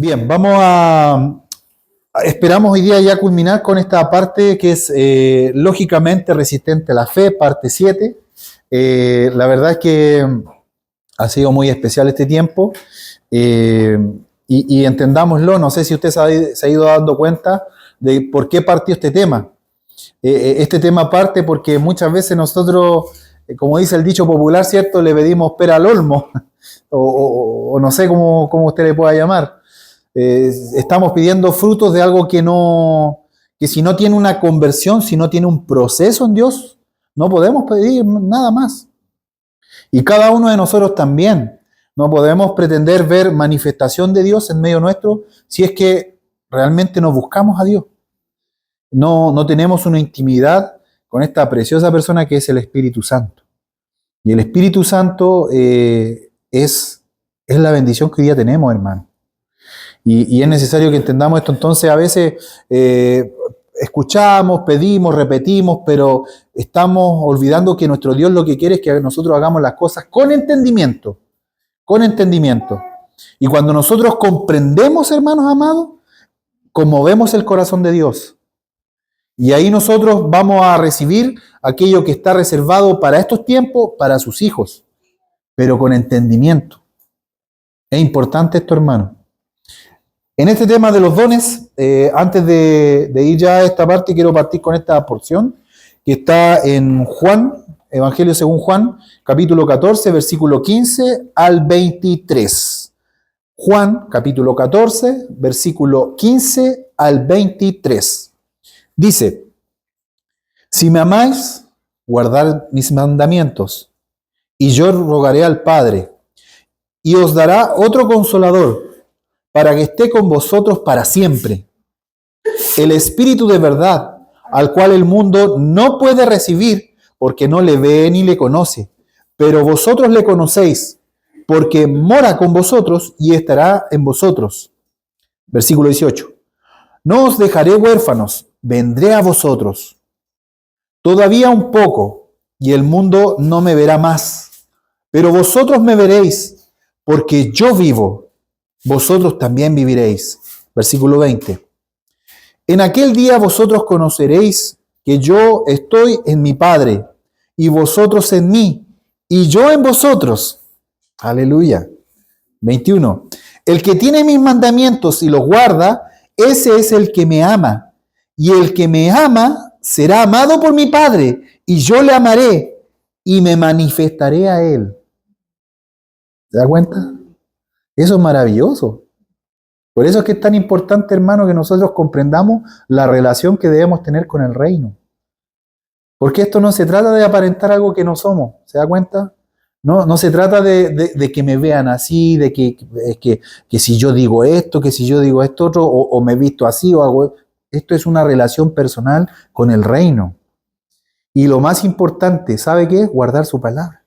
Bien, esperamos hoy día ya culminar con esta parte que es lógicamente resistente a la fe, parte 7. La verdad es que ha sido muy especial este tiempo y entendámoslo, no sé si usted se ha ido dando cuenta de por qué partió este tema. Este tema parte porque muchas veces nosotros, como dice el dicho popular, ¿cierto? Le pedimos pera al olmo o no sé cómo usted le pueda llamar. Estamos pidiendo frutos de algo que si no tiene una conversión, si no tiene un proceso en Dios, no podemos pedir nada más. Y cada uno de nosotros también. No podemos pretender ver manifestación de Dios en medio nuestro si es que realmente no buscamos a Dios. No tenemos una intimidad con esta preciosa persona que es el Espíritu Santo. Y el Espíritu Santo es la bendición que hoy día tenemos, hermano. Y es necesario que entendamos esto. Entonces, a veces escuchamos, pedimos, repetimos, pero estamos olvidando que nuestro Dios lo que quiere es que nosotros hagamos las cosas con entendimiento. Con entendimiento. Y cuando nosotros comprendemos, hermanos amados, conmovemos el corazón de Dios. Y ahí nosotros vamos a recibir aquello que está reservado para estos tiempos, para sus hijos, pero con entendimiento. Es importante esto, hermano. En este tema de los dones, antes de ir ya a esta parte, quiero partir con esta porción que está en Juan, Evangelio según Juan, capítulo 14, versículo 15 al 23. Juan, capítulo 14, versículo 15 al 23. Dice, si me amáis, guardad mis mandamientos, y yo rogaré al Padre, y os dará otro consolador, para que esté con vosotros para siempre. El Espíritu de verdad, al cual el mundo no puede recibir, porque no le ve ni le conoce, pero vosotros le conocéis, porque mora con vosotros y estará en vosotros. Versículo 18. No os dejaré huérfanos, vendré a vosotros. Todavía un poco, y el mundo no me verá más, pero vosotros me veréis, porque yo vivo, vosotros también viviréis. Versículo 20. En aquel día vosotros conoceréis que yo estoy en mi Padre, y vosotros en mí, y yo en vosotros. Aleluya. 21. El que tiene mis mandamientos y los guarda, ese es el que me ama. Y el que me ama será amado por mi Padre, y yo le amaré y me manifestaré a él. ¿Se da cuenta? Eso es maravilloso. Por eso es que es tan importante, hermano, que nosotros comprendamos la relación que debemos tener con el reino. Porque esto no se trata de aparentar algo que no somos. ¿Se da cuenta? No se trata de que me vean así, de que si yo digo esto, que si yo digo esto otro, o me he visto así, o hago. Esto es una relación personal con el reino. Y lo más importante, ¿sabe qué es? Guardar su palabra.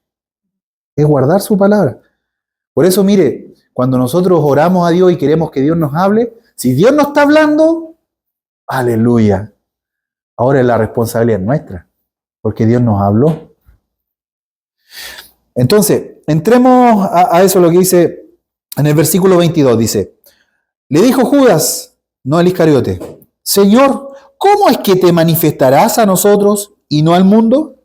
Es guardar su palabra. Por eso, mire, cuando nosotros oramos a Dios y queremos que Dios nos hable, si Dios nos está hablando, aleluya. Ahora es la responsabilidad nuestra, porque Dios nos habló. Entonces, entremos a eso lo que dice en el versículo 22, dice, le dijo Judas, no el Iscariote, Señor, ¿cómo es que te manifestarás a nosotros y no al mundo?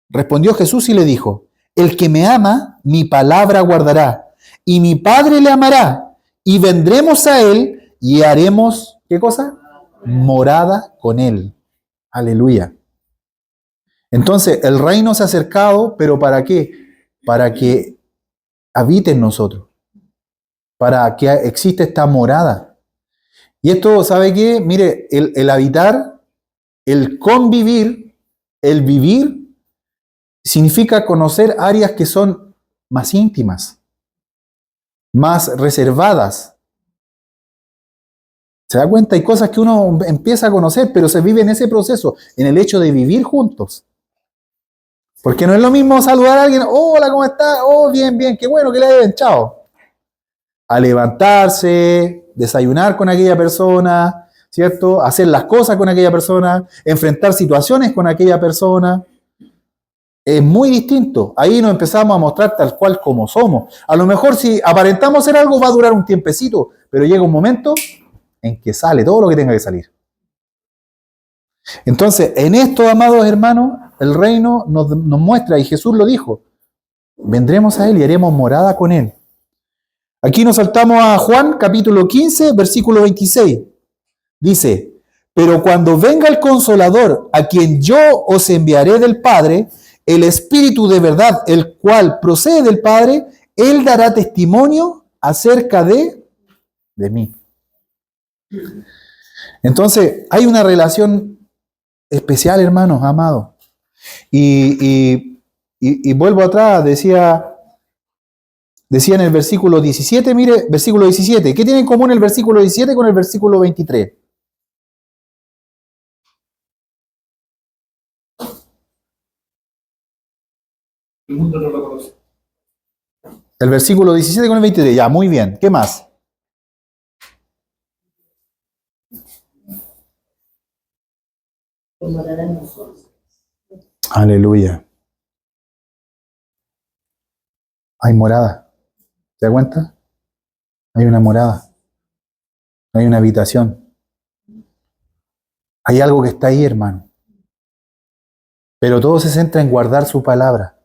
Respondió Jesús y le dijo, el que me ama, mi palabra guardará, y mi Padre le amará, y vendremos a él y haremos, ¿qué cosa? Morada con él. Aleluya. Entonces, el reino se ha acercado, pero ¿para qué? Para que habite en nosotros, para que exista esta morada. Y esto, ¿sabe qué? Mire, el habitar, el convivir, el vivir, significa conocer áreas que son más íntimas, más reservadas. ¿Se da cuenta? Hay cosas que uno empieza a conocer, pero se vive en ese proceso, en el hecho de vivir juntos. Porque no es lo mismo saludar a alguien, hola, ¿cómo estás? Oh, bien, bien, qué bueno que le den, chao. A levantarse, desayunar con aquella persona, ¿cierto? Hacer las cosas con aquella persona, enfrentar situaciones con aquella persona. Es muy distinto. Ahí nos empezamos a mostrar tal cual como somos. A lo mejor si aparentamos ser algo va a durar un tiempecito, pero llega un momento en que sale todo lo que tenga que salir. Entonces, en esto, amados hermanos, el reino nos muestra, y Jesús lo dijo, vendremos a Él y haremos morada con Él. Aquí nos saltamos a Juan capítulo 15, versículo 26. Dice, pero cuando venga el Consolador, a quien yo os enviaré del Padre, el Espíritu de verdad, el cual procede del Padre, Él dará testimonio acerca de mí. Entonces, hay una relación especial, hermanos, amados. Y vuelvo atrás, decía en el versículo 17, mire, versículo 17, ¿qué tiene en común el versículo 17 con el versículo 23? El mundo no lo conoce. El versículo 17 con el 23, ya, muy bien. ¿Qué más? Aleluya. Hay morada. ¿Te das cuenta? Hay una morada. Hay una habitación. Hay algo que está ahí, hermano. Pero todo se centra en guardar su palabra.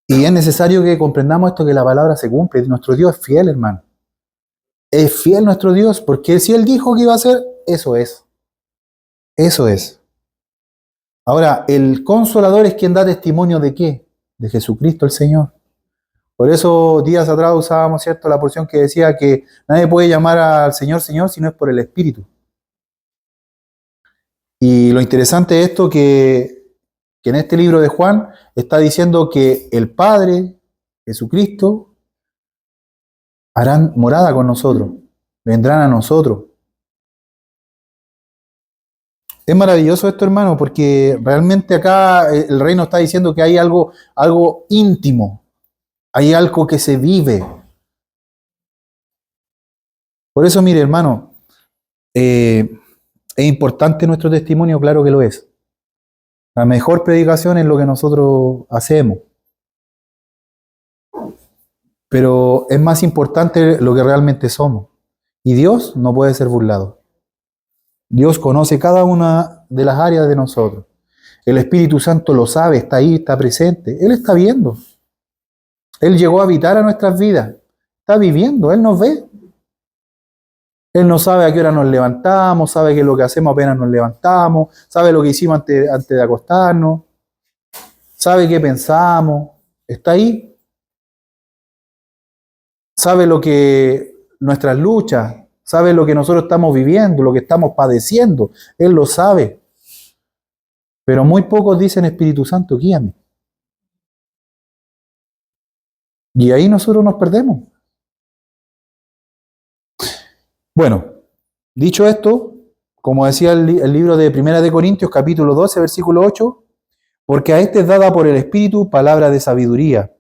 Y es necesario que comprendamos esto, que la palabra se cumple. Nuestro Dios es fiel, hermano. Es fiel nuestro Dios, porque si Él dijo que iba a hacer, eso es. Eso es. Ahora, el Consolador es quien da testimonio ¿de qué? De Jesucristo el Señor. Por eso días atrás usábamos, ¿cierto?, la porción que decía que nadie puede llamar al Señor Señor si no es por el Espíritu. Y lo interesante es esto que en este libro de Juan está diciendo que el Padre, Jesucristo, harán morada con nosotros, vendrán a nosotros. Es maravilloso esto, hermano, porque realmente acá el reino está diciendo que hay algo íntimo, hay algo que se vive. Por eso, mire, hermano, es importante nuestro testimonio, claro que lo es. La mejor predicación es lo que nosotros hacemos. Pero es más importante lo que realmente somos. Y Dios no puede ser burlado. Dios conoce cada una de las áreas de nosotros. El Espíritu Santo lo sabe, está ahí, está presente. Él está viendo. Él llegó a habitar a nuestras vidas. Está viviendo, Él nos ve. Él no sabe a qué hora nos levantamos, sabe qué es lo que hacemos apenas nos levantamos, sabe lo que hicimos antes de acostarnos, sabe qué pensamos. Está ahí. Sabe lo que nuestras luchas, sabe lo que nosotros estamos viviendo, lo que estamos padeciendo. Él lo sabe. Pero muy pocos dicen, Espíritu Santo, guíame. Y ahí nosotros nos perdemos. Bueno, dicho esto, como decía el libro de Primera de Corintios, capítulo 12, versículo 8, porque a este es dada por el Espíritu palabra de sabiduría,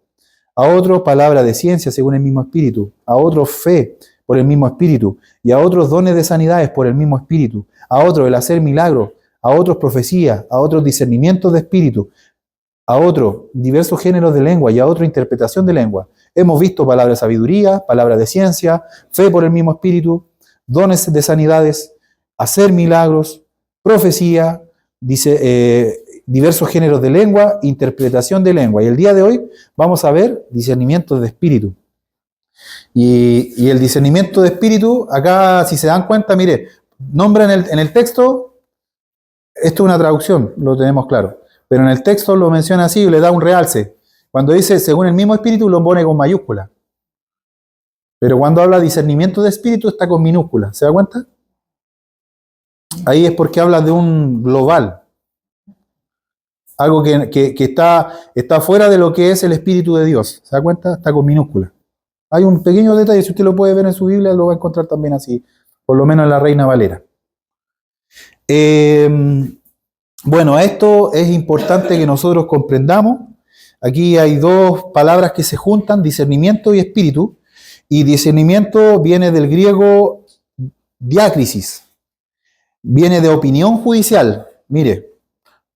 a otro palabra de ciencia según el mismo Espíritu, a otro fe por el mismo Espíritu, y a otros dones de sanidades por el mismo Espíritu, a otros el hacer milagros, a otros profecía, a otros discernimientos de espíritu, a otros diversos géneros de lengua y a otra interpretación de lengua. Hemos visto palabra de sabiduría, palabra de ciencia, fe por el mismo Espíritu, dones de sanidades, hacer milagros, profecía, diversos géneros de lengua, interpretación de lengua. Y el día de hoy vamos a ver discernimiento de espíritu. Y el discernimiento de espíritu, acá si se dan cuenta, mire, nombra en el texto, esto es una traducción, lo tenemos claro, pero en el texto lo menciona así y le da un realce. Cuando dice según el mismo espíritu lo pone con mayúscula. Pero cuando habla de discernimiento de espíritu está con minúscula. ¿Se da cuenta? Ahí es porque habla de un global. Algo que está fuera de lo que es el Espíritu de Dios. ¿Se da cuenta? Está con minúscula. Hay un pequeño detalle, si usted lo puede ver en su Biblia, lo va a encontrar también así. Por lo menos en la Reina Valera. Bueno, esto es importante que nosotros comprendamos. Aquí hay dos palabras que se juntan, discernimiento y espíritu. Y discernimiento viene del griego diácrisis. Viene de opinión judicial. Mire,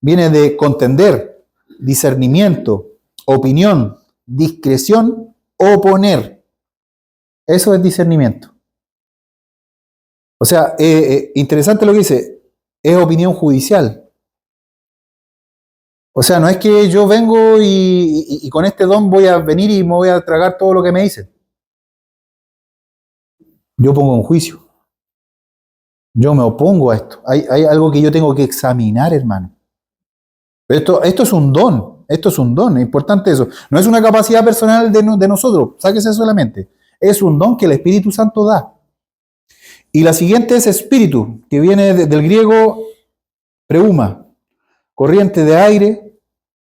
viene de contender, discernimiento, opinión, discreción, oponer. Eso es discernimiento. O sea, interesante lo que dice, es opinión judicial. O sea, no es que yo vengo y con este don voy a venir y me voy a tragar todo lo que me dicen. Yo pongo un juicio. Yo me opongo a esto. Hay algo que yo tengo que examinar, hermano. Esto es un don. Esto es un don. Es importante eso. No es una capacidad personal de nosotros. Sáquese solamente. Es un don que el Espíritu Santo da. Y la siguiente es espíritu, que viene del griego preuma, corriente de aire,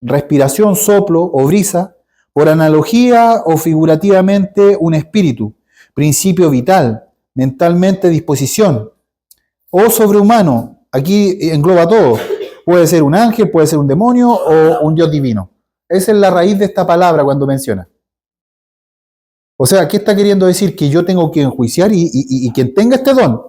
respiración, soplo o brisa, por analogía o figurativamente un espíritu, principio vital, mentalmente disposición, o sobrehumano, aquí engloba todo, puede ser un ángel, puede ser un demonio o un Dios divino. Esa es la raíz de esta palabra cuando menciona. O sea, ¿qué está queriendo decir? Que yo tengo que enjuiciar y quien tenga este don,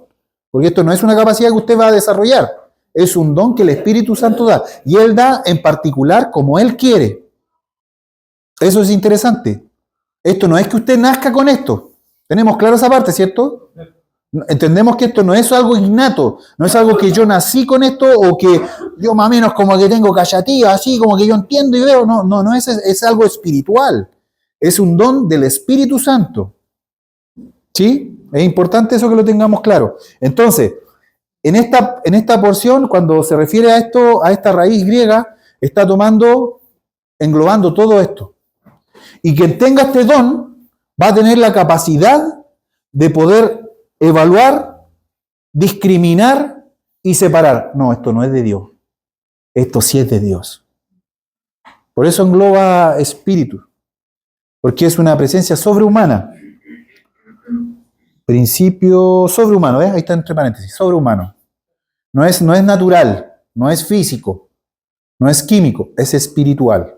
porque esto no es una capacidad que usted va a desarrollar, es un don que el Espíritu Santo da, y Él da en particular como Él quiere. Eso es interesante. Esto no es que usted nazca con esto. Tenemos claro esa parte, ¿cierto? Entendemos que esto no es algo innato, no es algo que yo nací con esto o que yo más o menos como que tengo cachatía, así como que yo entiendo y veo. No es algo espiritual. Es un don del Espíritu Santo. ¿Sí? Es importante eso que lo tengamos claro. Entonces, en esta porción, cuando se refiere a esto, a esta raíz griega, está englobando todo esto. Y quien tenga este don va a tener la capacidad de poder evaluar, discriminar y separar. No, esto no es de Dios. Esto sí es de Dios. Por eso engloba espíritu. Porque es una presencia sobrehumana. Principio sobrehumano, ¿ves? Ahí está entre paréntesis, sobrehumano. No es natural, no es físico, no es químico, es espiritual.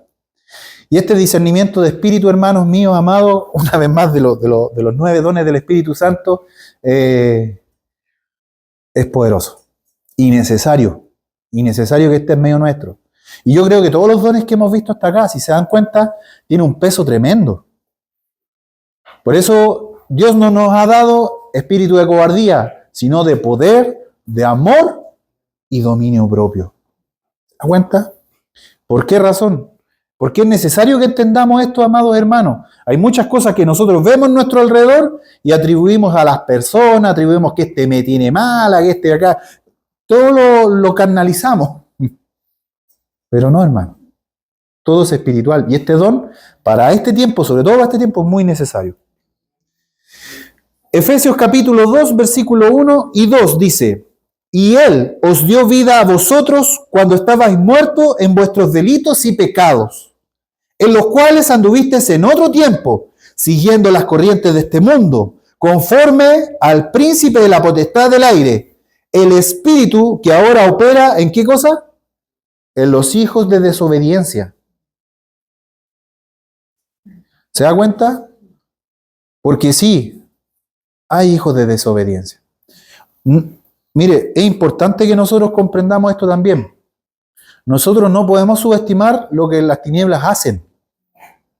Y este discernimiento de espíritu, hermanos míos, amados, una vez más de los 9 dones del Espíritu Santo, es poderoso y necesario que esté en medio nuestro. Y yo creo que todos los dones que hemos visto hasta acá, si se dan cuenta, tienen un peso tremendo. Por eso Dios no nos ha dado espíritu de cobardía, sino de poder, de amor y dominio propio. ¿Se da cuenta? ¿Por qué razón? Porque es necesario que entendamos esto, amados hermanos. Hay muchas cosas que nosotros vemos en nuestro alrededor y atribuimos a las personas, atribuimos que este me tiene mala, que este de acá. Todo lo carnalizamos. Pero no, hermano. Todo es espiritual. Y este don, para este tiempo, sobre todo para este tiempo, es muy necesario. Efesios capítulo 2, versículo 1 y 2 dice: y Él os dio vida a vosotros cuando estabais muertos en vuestros delitos y pecados, en los cuales anduvisteis en otro tiempo, siguiendo las corrientes de este mundo, conforme al príncipe de la potestad del aire, el espíritu que ahora opera ¿en qué cosa? En los hijos de desobediencia. ¿Se da cuenta? Porque sí, hay hijos de desobediencia. Mire, es importante que nosotros comprendamos esto también. Nosotros no podemos subestimar lo que las tinieblas hacen.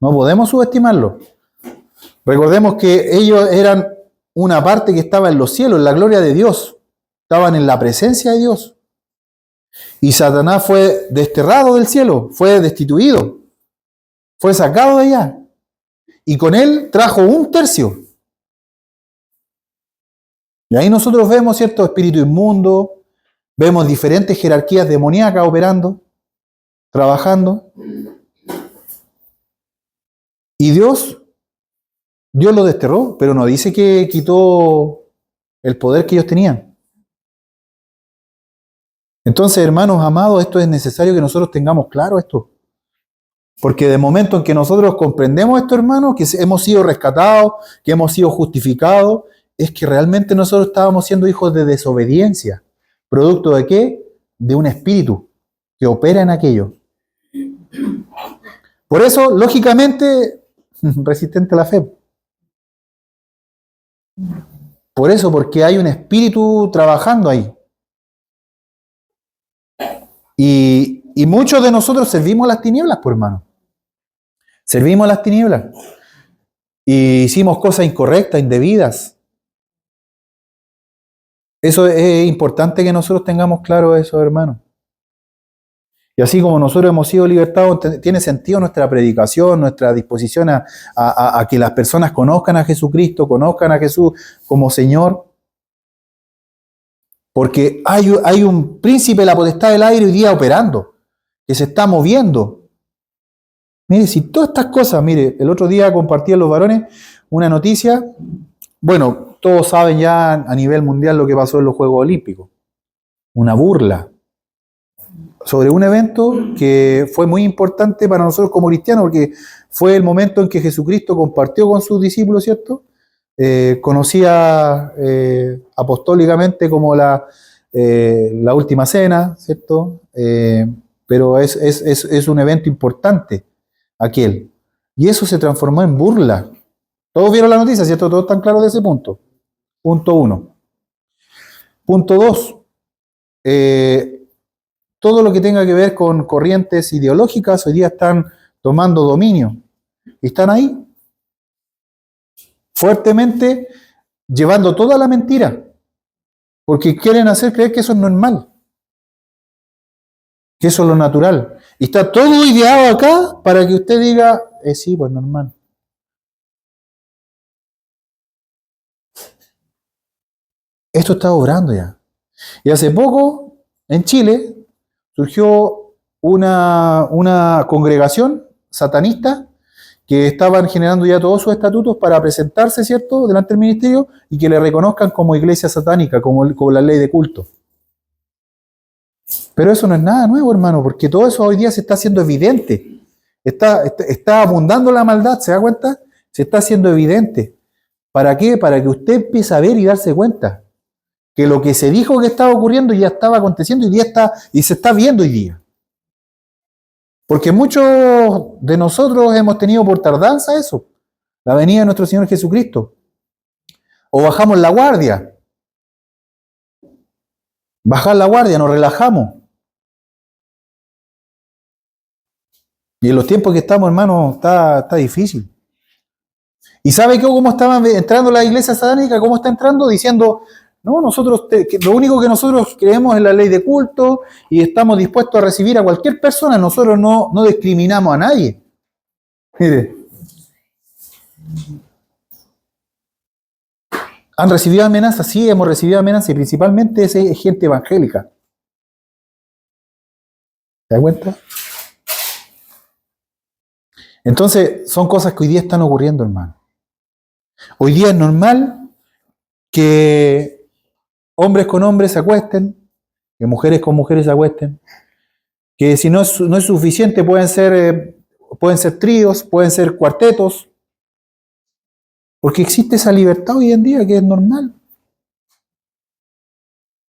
No podemos subestimarlo. Recordemos que ellos eran una parte que estaba en los cielos, en la gloria de Dios. Estaban en la presencia de Dios. Y Satanás fue desterrado del cielo, fue destituido, fue sacado de allá. Y con él trajo 1/3. Y ahí nosotros vemos, ¿cierto?, espíritu inmundo, vemos diferentes jerarquías demoníacas operando, trabajando. Y Dios lo desterró, pero no dice que quitó el poder que ellos tenían. Entonces, hermanos amados, esto es necesario que nosotros tengamos claro esto. Porque de momento en que nosotros comprendemos esto, hermanos, que hemos sido rescatados, que hemos sido justificados, es que realmente nosotros estábamos siendo hijos de desobediencia. ¿Producto de qué? De un espíritu que opera en aquello. Por eso, lógicamente, resistente a la fe. Por eso, porque hay un espíritu trabajando ahí. Y muchos de nosotros servimos las tinieblas, por hermano. Servimos las tinieblas. y hicimos cosas incorrectas, indebidas. Eso es importante que nosotros tengamos claro eso, hermano. Y así como nosotros hemos sido libertados, tiene sentido nuestra predicación, nuestra disposición a que las personas conozcan a Jesucristo, conozcan a Jesús como Señor. Porque hay un príncipe de la potestad del aire hoy día operando, que se está moviendo. Mire, si todas estas cosas, mire, el otro día compartían los varones una noticia, bueno, todos saben ya a nivel mundial lo que pasó en los Juegos Olímpicos, una burla sobre un evento que fue muy importante para nosotros como cristianos, porque fue el momento en que Jesucristo compartió con sus discípulos, ¿cierto? Conocía apostólicamente como la última cena, ¿cierto? Pero es un evento importante aquel. Y eso se transformó en burla. Todos vieron la noticia, ¿cierto? Todos están claros de ese punto. Punto 1. Punto 2. Todo lo que tenga que ver con corrientes ideológicas hoy día están tomando dominio. Y están ahí, fuertemente, llevando toda la mentira. Porque quieren hacer creer que eso es normal. Que eso es lo natural. Y está todo ideado acá para que usted diga, sí, pues normal. Esto está obrando ya. Y hace poco, en Chile, surgió una congregación satanista que estaban generando ya todos sus estatutos para presentarse, ¿cierto?, delante del ministerio y que le reconozcan como iglesia satánica, como la ley de culto. Pero eso no es nada nuevo, hermano, porque todo eso hoy día se está haciendo evidente. Está abundando la maldad, ¿se da cuenta? Se está haciendo evidente. ¿Para qué? Para que usted empiece a ver y darse cuenta que lo que se dijo que estaba ocurriendo ya estaba aconteciendo y se está viendo hoy día. Porque muchos de nosotros hemos tenido por tardanza eso, la venida de nuestro Señor Jesucristo. O bajamos la guardia. Bajar la guardia, nos relajamos. Y en los tiempos que estamos, hermano, está difícil. ¿Y sabe cómo estaba entrando la iglesia satánica? ¿Cómo está entrando? Diciendo, no, lo único que nosotros creemos es la ley de culto y estamos dispuestos a recibir a cualquier persona. Nosotros no discriminamos a nadie. Mire. ¿Han recibido amenazas? Sí, hemos recibido amenazas y principalmente es gente evangélica. ¿Se da cuenta? Entonces, son cosas que hoy día están ocurriendo, hermano. Hoy día es normal que hombres con hombres se acuesten, que mujeres con mujeres se acuesten, que si no es suficiente pueden ser tríos, pueden ser cuartetos, porque existe esa libertad hoy en día que es normal.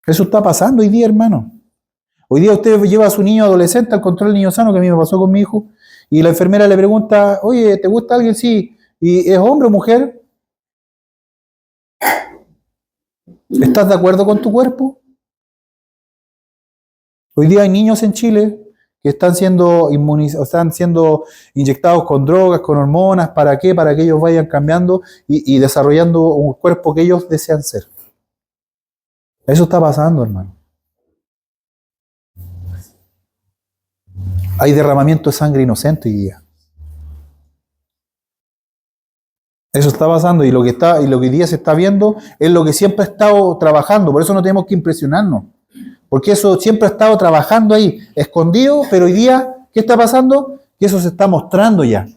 Eso está pasando hoy día, hermano. Hoy día usted lleva a su niño adolescente al control del niño sano, que a mí me pasó con mi hijo, y la enfermera le pregunta, oye, ¿te gusta alguien? Sí. ¿Y es hombre o mujer? ¿Estás de acuerdo con tu cuerpo? Hoy día hay niños en Chile que están siendo están siendo inyectados con drogas, con hormonas. ¿Para qué? Para que ellos vayan cambiando y desarrollando un cuerpo que ellos desean ser. Eso está pasando, hermano. Hay derramamiento de sangre inocente hoy día. Eso está pasando y lo que hoy día se está viendo es lo que siempre ha estado trabajando. Por eso no tenemos que impresionarnos. Porque eso siempre ha estado trabajando ahí, escondido, pero hoy día, ¿qué está pasando? Que eso se está mostrando ya.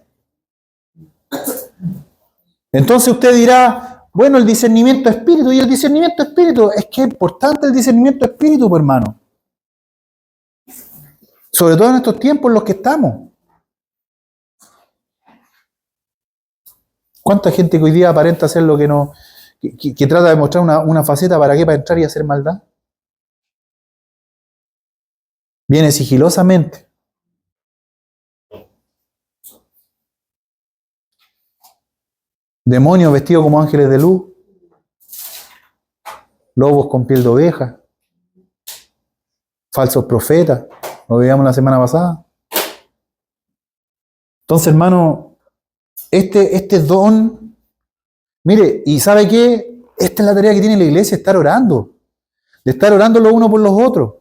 Entonces usted dirá, bueno, el discernimiento de espíritu, y el discernimiento de espíritu, es que es importante el discernimiento de espíritu, pues, hermano. Sobre todo en estos tiempos en los que estamos. ¿Cuánta gente que hoy día aparenta hacer lo que no, que trata de mostrar una faceta para qué? Para entrar y hacer maldad. Viene sigilosamente. Demonios vestidos como ángeles de luz. Lobos con piel de oveja. Falsos profetas. Lo veíamos la semana pasada. Entonces, hermano, este don Mire, ¿y sabe qué? Esta es la tarea que tiene la iglesia, estar orando. De estar orando los unos por los otros.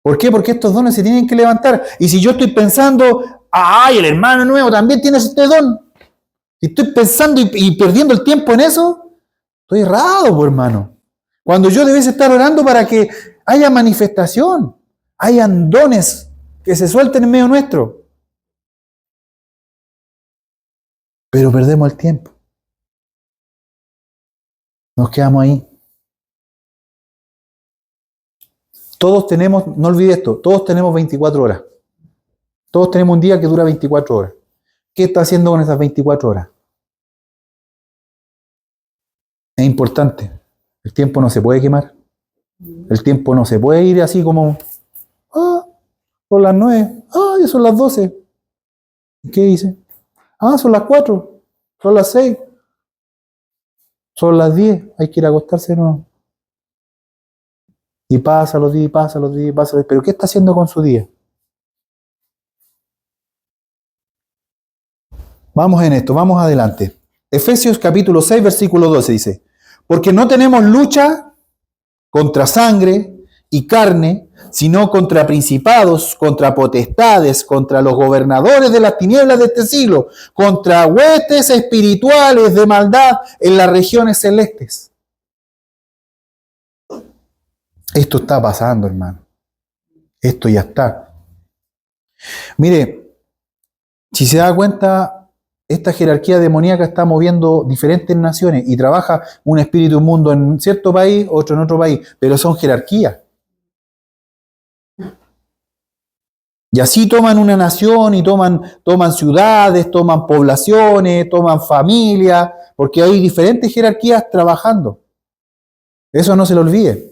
¿Por qué? Porque estos dones se tienen que levantar. Y si yo estoy pensando, ¡ay, el hermano nuevo también tiene este don! Si estoy pensando y perdiendo el tiempo en eso, estoy errado, pues, hermano. Cuando yo debes estar orando para que haya manifestación, hayan dones que se suelten en medio nuestro. Pero perdemos el tiempo. Nos quedamos ahí. Todos tenemos, no olvide esto, todos tenemos 24 horas. Todos tenemos un día que dura 24 horas. ¿Qué está haciendo con esas 24 horas? Es importante. El tiempo no se puede quemar. El tiempo no se puede ir así como, son las 9, ya son las 12. ¿Qué dice? Son las 4, son las 6, son las 10, hay que ir a acostarse de nuevo. Y pasa los días, pasa los días, pasa los días. ¿Pero qué está haciendo con su día? Vamos en esto, vamos adelante. Efesios capítulo 6, versículo 12 dice, porque no tenemos lucha contra sangre y carne, sino contra principados, contra potestades, contra los gobernadores de las tinieblas de este siglo, contra huestes espirituales de maldad en las regiones celestes. Esto está pasando, hermano. Esto ya está. Mire, si se da cuenta, esta jerarquía demoníaca está moviendo diferentes naciones y trabaja un espíritu inmundo en cierto país, otro en otro país, pero son jerarquías. Y así toman una nación y toman ciudades, toman poblaciones, toman familias, porque hay diferentes jerarquías trabajando. Eso no se lo olvide.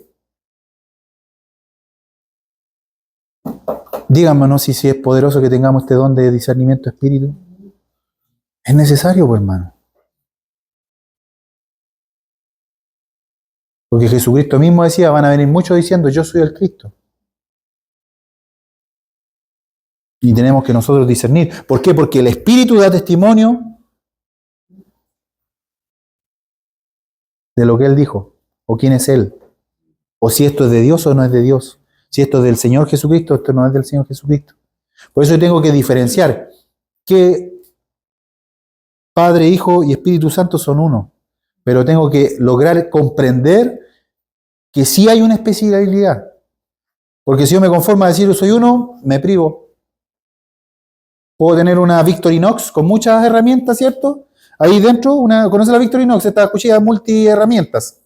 Díganme, ¿no? Si es poderoso que tengamos este don de discernimiento de espíritu. Es necesario, pues, hermano. Porque Jesucristo mismo decía, van a venir muchos diciendo, yo soy el Cristo. Y tenemos que nosotros discernir. ¿Por qué? Porque el Espíritu da testimonio de lo que Él dijo, o quién es Él, o si esto es de Dios o no es de Dios. Si esto es del Señor Jesucristo, esto no es del Señor Jesucristo. Por eso yo tengo que diferenciar que Padre, Hijo y Espíritu Santo son uno. Pero tengo que lograr comprender que sí hay una especialidad. Porque si yo me conformo a decir yo soy uno, me privo. Puedo tener una Victorinox con muchas herramientas, ¿cierto? Ahí dentro, ¿conoce la Victorinox? Esta cuchilla multi-herramientas.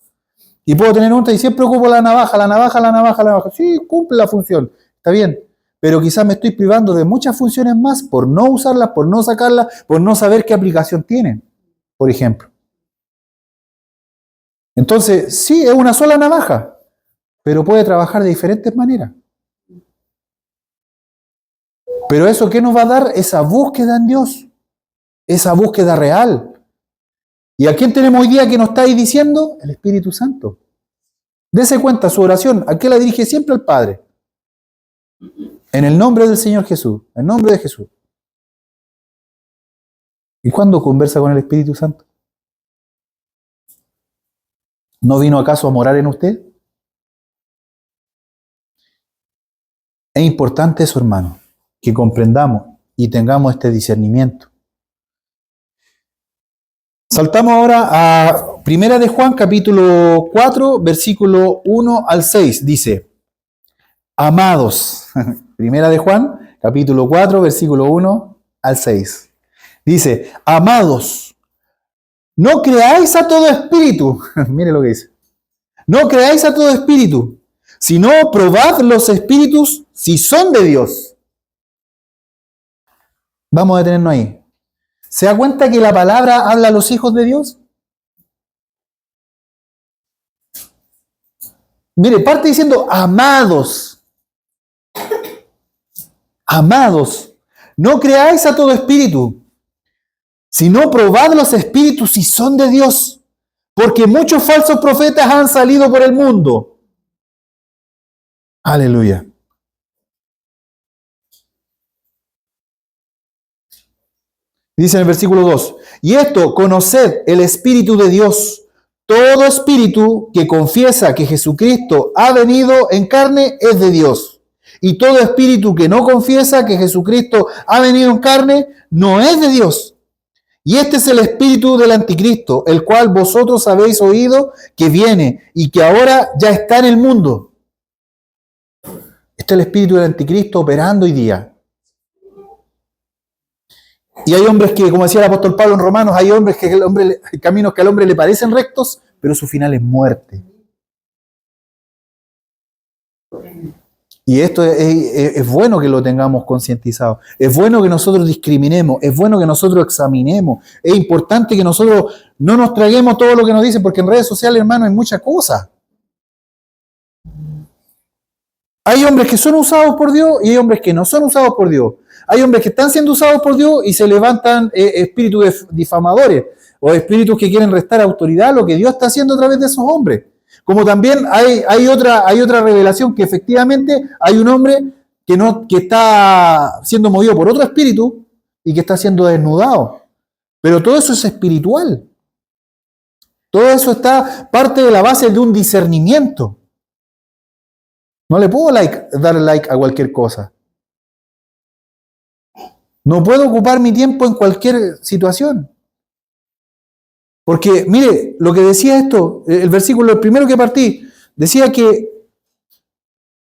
Y puedo tener una y siempre ocupo la navaja, la navaja, la navaja, la navaja. Sí, cumple la función, está bien. Pero quizás me estoy privando de muchas funciones más por no usarlas, por no sacarlas, por no saber qué aplicación tienen, por ejemplo. Entonces, sí, es una sola navaja, pero puede trabajar de diferentes maneras. Pero eso, ¿qué nos va a dar? Esa búsqueda en Dios, esa búsqueda real. ¿Y a quién tenemos hoy día que nos está ahí diciendo? El Espíritu Santo. Dese cuenta, su oración, ¿a qué la dirige siempre al Padre? En el nombre del Señor Jesús, en el nombre de Jesús. ¿Y cuándo conversa con el Espíritu Santo? ¿No vino acaso a morar en usted? Es importante eso, hermano, que comprendamos y tengamos este discernimiento. Saltamos ahora a Primera de Juan, capítulo 4, versículo 1 al 6. Dice, amados, Primera de Juan, capítulo 4, versículo 1 al 6. Dice, amados, no creáis a todo espíritu. Mire lo que dice. No creáis a todo espíritu, sino probad los espíritus si son de Dios. Vamos a detenernos ahí. ¿Se da cuenta que la palabra habla a los hijos de Dios? Mire, parte diciendo, amados. Amados, no creáis a todo espíritu, sino probad los espíritus si son de Dios, porque muchos falsos profetas han salido por el mundo. Aleluya. Dice en el versículo 2, y esto, conoced el Espíritu de Dios. Todo espíritu que confiesa que Jesucristo ha venido en carne es de Dios. Y todo espíritu que no confiesa que Jesucristo ha venido en carne no es de Dios. Y este es el espíritu del anticristo, el cual vosotros habéis oído que viene y que ahora ya está en el mundo. Este es el espíritu del anticristo operando hoy día. Y hay hombres que, como decía el apóstol Pablo en Romanos, hay hombres que hay caminos que al hombre le parecen rectos, pero su final es muerte. Y esto es bueno que lo tengamos concientizado. Es bueno que nosotros discriminemos. Es bueno que nosotros examinemos. Es importante que nosotros no nos traguemos todo lo que nos dicen, porque en redes sociales, hermano, hay muchas cosas. Hay hombres que son usados por Dios y hay hombres que no son usados por Dios. Hay hombres que están siendo usados por Dios y se levantan espíritus difamadores o espíritus que quieren restar autoridad a lo que Dios está haciendo a través de esos hombres. Como también hay otra revelación que efectivamente hay un hombre que está siendo movido por otro espíritu y que está siendo desnudado. Pero todo eso es espiritual. Todo eso está parte de la base de un discernimiento. No le puedo dar like a cualquier cosa. No puedo ocupar mi tiempo en cualquier situación. Porque, mire, lo que decía esto, el versículo, el primero que partí, decía que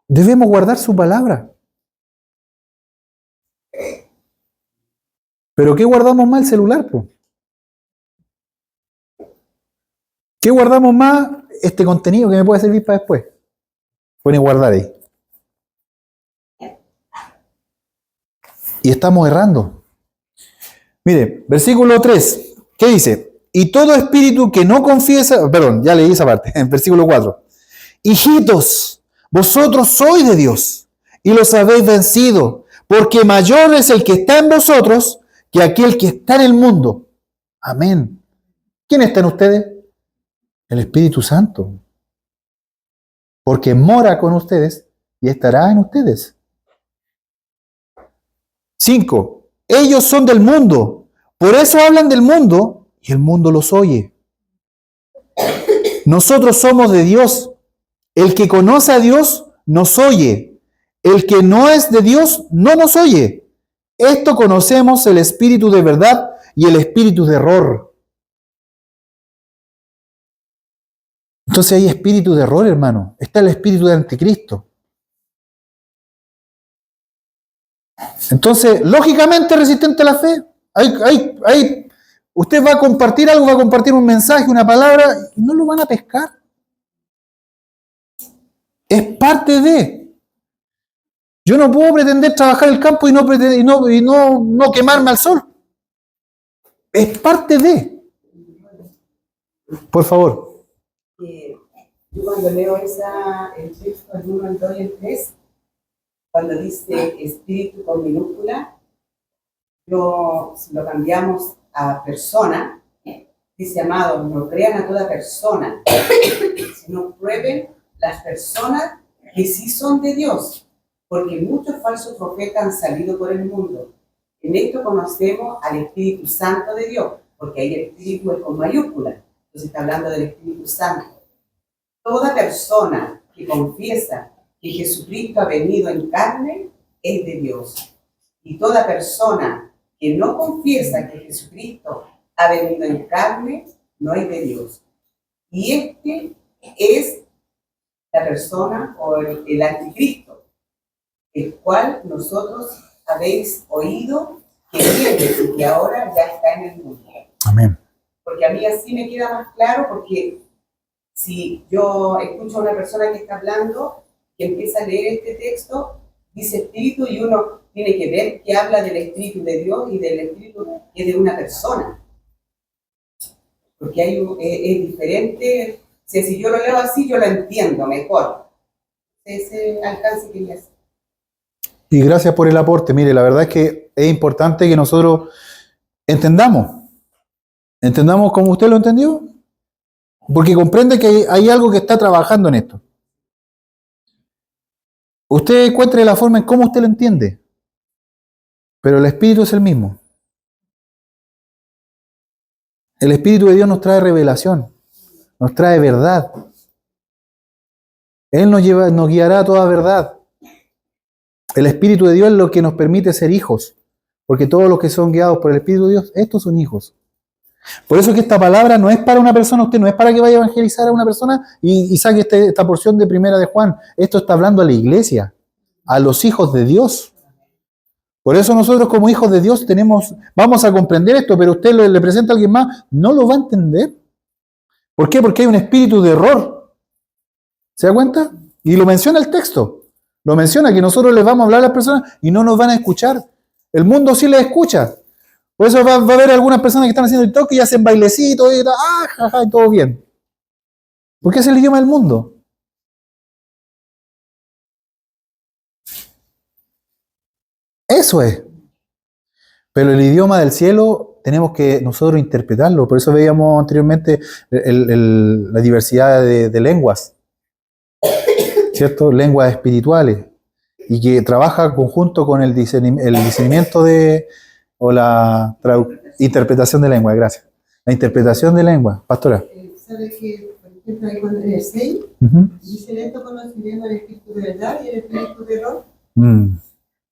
debemos guardar su palabra. ¿Pero qué guardamos más? El celular, po. ¿Qué guardamos más? Este contenido que me puede servir para después. Pone guardar ahí. Y estamos errando. Mire, versículo 3, ¿qué dice? Y todo espíritu que no confiesa, perdón, ya leí esa parte, en versículo 4. Hijitos, vosotros sois de Dios y los habéis vencido, porque mayor es el que está en vosotros que aquel que está en el mundo. Amén. ¿Quién está en ustedes? El Espíritu Santo. Porque mora con ustedes y estará en ustedes. 5. Ellos son del mundo, por eso hablan del mundo y el mundo los oye. Nosotros somos de Dios. El que conoce a Dios nos oye. El que no es de Dios no nos oye. Esto conocemos el espíritu de verdad y el espíritu de error. Entonces hay espíritu de error, hermano. Está el espíritu de anticristo. Entonces, lógicamente resistente a la fe. Usted va a compartir algo, va a compartir un mensaje, una palabra, y no lo van a pescar. Es parte de. Yo no puedo pretender trabajar el campo y no quemarme al sol. Es parte de. Por favor. Yo cuando leo el texto, el 1, el 2 y el 3, cuando dice espíritu con minúscula, si lo cambiamos a persona, dice, amados, no crean a toda persona, sino prueben las personas que sí son de Dios, porque muchos falsos profetas han salido por el mundo. En esto conocemos al Espíritu Santo de Dios, porque ahí el Espíritu es con mayúscula, entonces está hablando del Espíritu Santo. Toda persona que confiesa que Jesucristo ha venido en carne es de Dios. Y toda persona que no confiesa que Jesucristo ha venido en carne no es de Dios. Y este es la persona o el anticristo, el cual nosotros habéis oído que viene y que ahora ya está en el mundo. Amén. Porque a mí así me queda más claro, porque si yo escucho a una persona que está hablando, que empieza a leer este texto, dice espíritu, y uno tiene que ver que habla del espíritu de Dios y del espíritu que es de una persona. Porque es diferente. Si yo lo leo así, yo lo entiendo mejor. Ese alcance que me hace. Y gracias por el aporte. Mire, la verdad es que es importante que nosotros entendamos como usted lo entendió, porque comprende que hay algo que está trabajando en esto. Usted encuentre la forma en cómo usted lo entiende, pero el espíritu es el mismo. El Espíritu de Dios nos trae revelación, nos trae verdad. Él nos guiará a toda verdad. El Espíritu de Dios es lo que nos permite ser hijos, porque todos los que son guiados por el Espíritu de Dios, estos son hijos. Por eso que esta palabra no es para una persona, usted no es para que vaya a evangelizar a una persona y saque esta porción de Primera de Juan. Esto está hablando a la iglesia, a los hijos de Dios. Por eso nosotros como hijos de Dios vamos a comprender esto, pero usted le presenta a alguien más, no lo va a entender. ¿Por qué? Porque hay un espíritu de error. ¿Se da cuenta? Y lo menciona el texto. Lo menciona que nosotros les vamos a hablar a las personas y no nos van a escuchar. El mundo sí les escucha. Por eso va a haber algunas personas que están haciendo el toque y hacen bailecitos y jaja, y todo bien. Porque es el idioma del mundo. Eso es. Pero el idioma del cielo tenemos que nosotros interpretarlo. Por eso veíamos anteriormente la diversidad de lenguas, ¿cierto? Lenguas espirituales. Y que trabaja conjunto con el discernimiento o la interpretación de lengua. Gracias. La interpretación de lengua. Pastora. ¿Sabe que, por ejemplo, ahí cuando en el 6, dice esto conociendo el espíritu de verdad y el espíritu de error?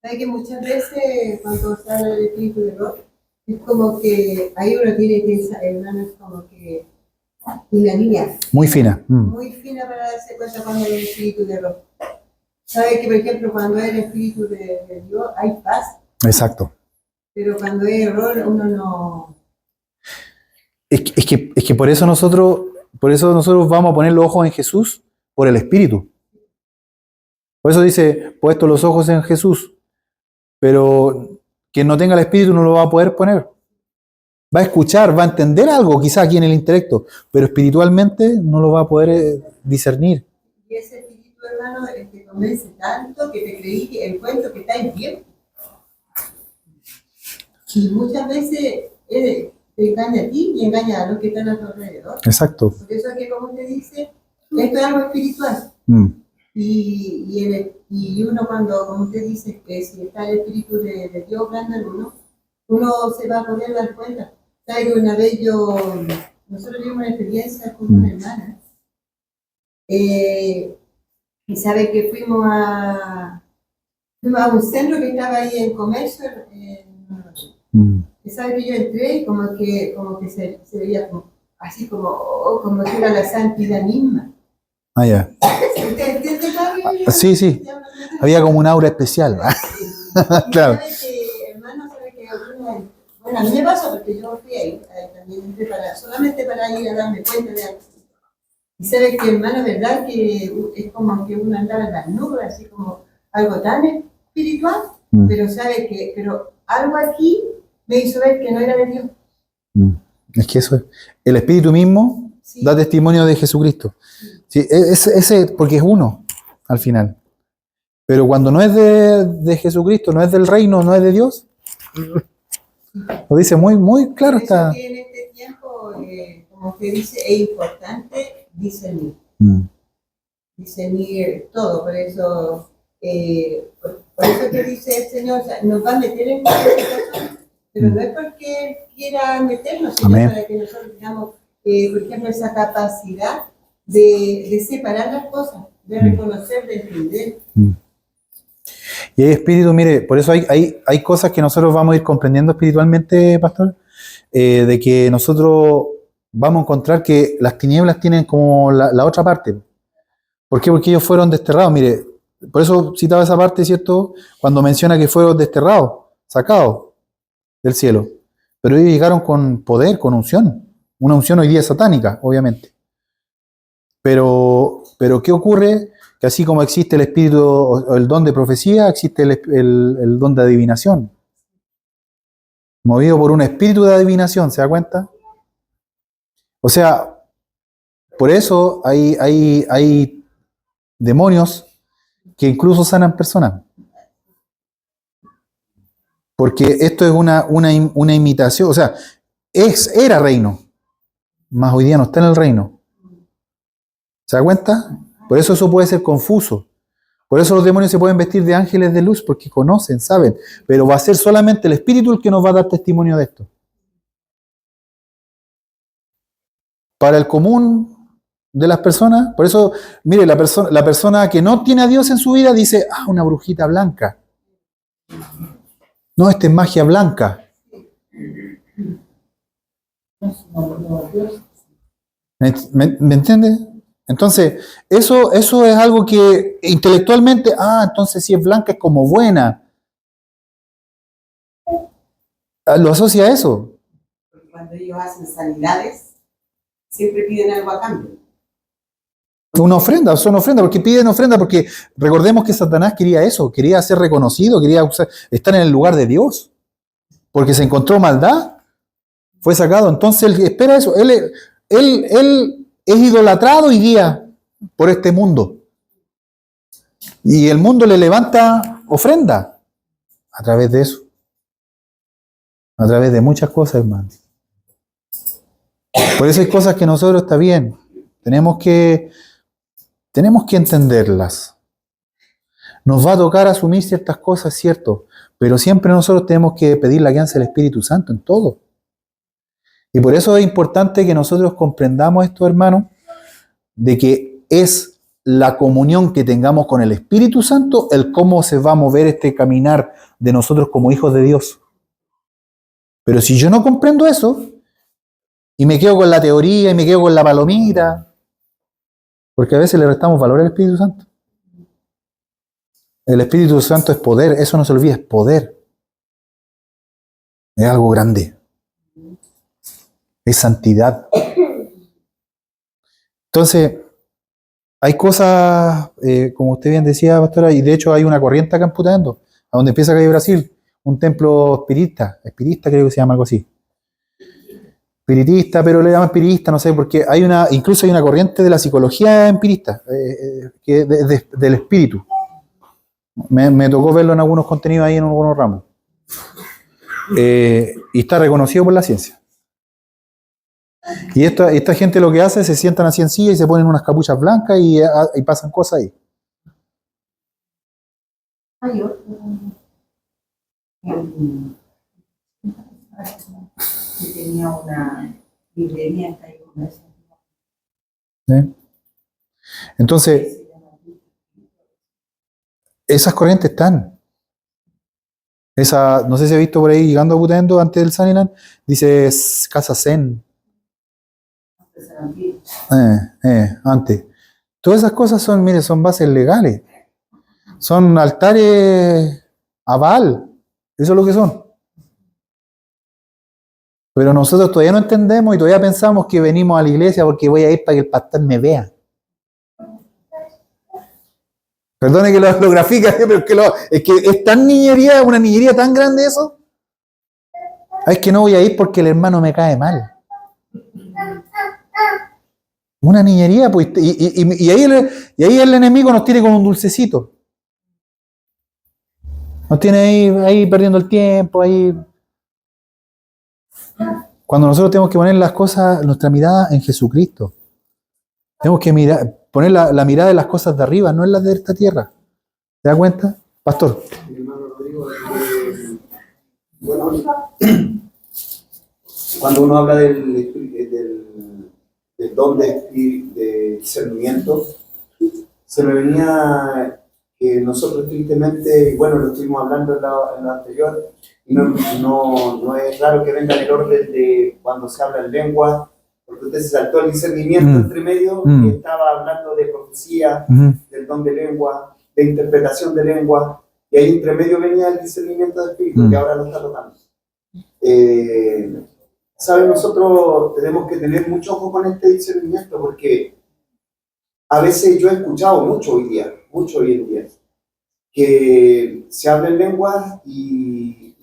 ¿Sabe que muchas veces cuando se habla del espíritu de error, es como que ahí uno tiene que, hermano, es como que una línea muy fina. Muy fina para darse cuenta cuando hay el espíritu de error. ¿Sabe que, por ejemplo, cuando hay el espíritu de Dios, hay paz? Exacto. Pero cuando hay error, uno no... Es que por eso nosotros vamos a poner los ojos en Jesús por el Espíritu. Por eso dice, puesto los ojos en Jesús. Pero quien no tenga el Espíritu no lo va a poder poner. Va a escuchar, va a entender algo, quizás aquí en el intelecto, pero espiritualmente no lo va a poder discernir. Y ese espíritu, hermano, te convence tanto que te creí que el cuento que está en pie. Y muchas veces te engaña a ti y engaña a los que están a tu alrededor. Exacto. Por eso es que, como usted dice, esto es algo espiritual. Y uno cuando, como usted dice, que si está el espíritu de Dios hablando en uno se va a poder dar cuenta. ¿Sabe que una vez nosotros tuvimos una experiencia con una hermana, y sabe que fuimos a un centro que estaba ahí en comercio, y sabe que yo entré y como que se veía así como si era la santidad misma. Ah, ya. ¿Usted entiende, Pablo? Sí. Había como un aura especial. Claro. ¿Sabe que, hermano, sabe que bueno, a mí me pasó porque yo fui ahí, también entré solamente para ir a darme cuenta de algo. Y sabe que, hermano, verdad que es como que uno andaba en las nubes, así como algo tan espiritual, pero sabe que, algo aquí me hizo ver que no era de Dios. Es que eso es. El Espíritu mismo da testimonio de Jesucristo. Sí, porque es uno, al final. Pero cuando no es de Jesucristo, no es del reino, no es de Dios, lo dice muy, muy claro. Está. En este tiempo, como usted dice, es importante discernir. Discernir todo, por eso que dice el Señor, o sea, nos va a meter en esta situación, pero no es porque quiera meternos, sino para que nosotros tengamos, por ejemplo, esa capacidad de separar las cosas, de reconocer, de entender. Y hay espíritu, mire, por eso hay cosas que nosotros vamos a ir comprendiendo espiritualmente, pastor, de que nosotros vamos a encontrar que las tinieblas tienen como la otra parte. ¿Por qué? Porque ellos fueron desterrados. Mire, por eso citaba esa parte, ¿cierto? Cuando menciona que fueron desterrados, sacados del cielo. Pero ellos llegaron con poder, con unción. Una unción hoy día satánica, obviamente. Pero ¿qué ocurre? Que así como existe el espíritu o el don de profecía, existe el don de adivinación. Movido por un espíritu de adivinación, ¿se da cuenta? O sea, por eso hay demonios que incluso sanan personas. Porque esto es una imitación, o sea, era reino, mas hoy día no está en el reino. ¿Se da cuenta? Por eso puede ser confuso. Por eso los demonios se pueden vestir de ángeles de luz, porque conocen, saben. Pero va a ser solamente el Espíritu el que nos va a dar testimonio de esto. para el común de las personas. Por eso, mire, la persona que no tiene a Dios en su vida dice, una brujita blanca. No, esta es magia blanca. ¿Me entiendes? Entonces, eso es algo que intelectualmente, entonces si es blanca es como buena. Lo asocia a eso. Porque cuando ellos hacen sanidades, siempre piden algo a cambio. Una ofrenda, son ofrendas, porque piden ofrenda, porque recordemos que Satanás quería eso, quería ser reconocido, quería estar en el lugar de Dios, porque se encontró maldad, fue sacado. Entonces él espera eso, él es idolatrado hoy día por este mundo, y el mundo le levanta ofrenda a través de eso, a través de muchas cosas, hermano. Por eso hay cosas que nosotros está bien, tenemos que entenderlas. Nos va a tocar asumir ciertas cosas, cierto, pero siempre nosotros tenemos que pedir la guianza del Espíritu Santo en todo. Y por eso es importante que nosotros comprendamos esto, hermanos, de que es la comunión que tengamos con el Espíritu Santo el cómo se va a mover este caminar de nosotros como hijos de Dios. Pero si yo no comprendo eso, y me quedo con la teoría, y me quedo con la palomita, porque a veces le restamos valor al Espíritu Santo. El Espíritu Santo es poder, eso no se olvida, es poder. Es algo grande. Es santidad. Entonces, hay cosas, como usted bien decía, pastora, y de hecho hay una corriente acá en Putaendo, a donde empieza calle Brasil, un templo espiritista creo que se llama algo así. Espiritista, pero le llaman espirista, no sé, porque incluso hay una corriente de la psicología empirista, que del espíritu. Me tocó verlo en algunos contenidos ahí en algunos ramos. Y está reconocido por la ciencia. Y esta gente lo que hace es se sientan así en silla y se ponen unas capuchas blancas y pasan cosas ahí. Hay otro. Que tenía una librería en Calle Comercio. ¿Sí? Entonces, esas corrientes están. No sé si ha visto por ahí, llegando a Putaendo, antes del Sunnyland, dice Casa Zen. Antes. Todas esas cosas son bases legales. Son altares aval. Eso es lo que son. Pero nosotros todavía no entendemos y todavía pensamos que venimos a la iglesia porque voy a ir para que el pastor me vea. Perdone que lo grafique, pero es que es tan niñería, una niñería tan grande eso. Es que no voy a ir porque el hermano me cae mal. Una niñería, pues, y ahí el enemigo nos tiene con un dulcecito. Nos tiene ahí perdiendo el tiempo, ahí. Cuando nosotros tenemos que poner las cosas, nuestra mirada en Jesucristo. Tenemos que poner la mirada en las cosas de arriba, no en las de esta tierra. ¿Te das cuenta, pastor? Mi hermano Rodrigo, bueno, cuando uno habla del don de discernimiento, se me venía que nosotros tristemente, bueno, lo estuvimos hablando en lo anterior, y no es raro que venga el orden de cuando se habla en lengua, porque usted se saltó el discernimiento entre medio, y estaba hablando de profecía, del don de lengua, de interpretación de lengua, y ahí entre medio venía el discernimiento del espíritu, que ahora lo está tocando. ¿Saben? Nosotros tenemos que tener mucho ojo con este discernimiento, porque a veces yo he escuchado mucho hoy en día, que se habla en lenguas y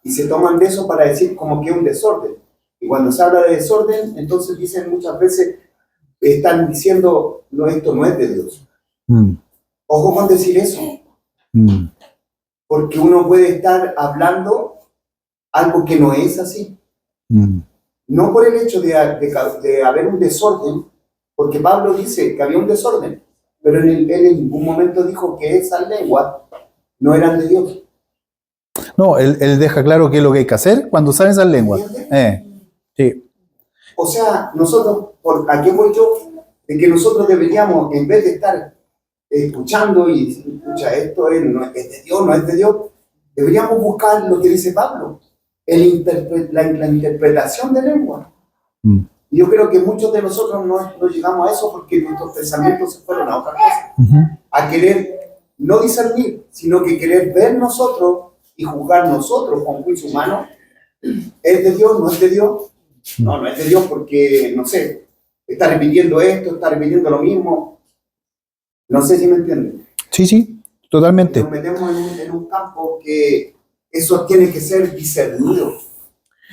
se toman de eso para decir como que es un desorden. Y cuando se habla de desorden, entonces dicen muchas veces, están diciendo, no, esto no es de Dios. Ojo con decir eso. Porque uno puede estar hablando algo que no es así. No por el hecho de haber un desorden, porque Pablo dice que había un desorden, pero él en ningún momento dijo que esas lenguas no eran de Dios. No, él deja claro qué es lo que hay que hacer cuando salen esas lenguas. Sí. O sea, nosotros, ¿a qué voy yo? De que nosotros deberíamos, en vez de estar escuchando y decir, escucha, esto no es de Dios, no es de Dios, deberíamos buscar lo que dice Pablo, la interpretación de lengua. Y yo creo que muchos de nosotros no llegamos a eso porque nuestros pensamientos se fueron a otra cosa, a querer no discernir, sino que querer ver nosotros y juzgar nosotros con juicio humano. ¿Es de Dios? ¿No es de Dios? No es de Dios porque, no sé, está repitiendo esto, está repitiendo lo mismo. No sé si me entienden. Sí, totalmente. Nos metemos en un campo que eso tiene que ser discernido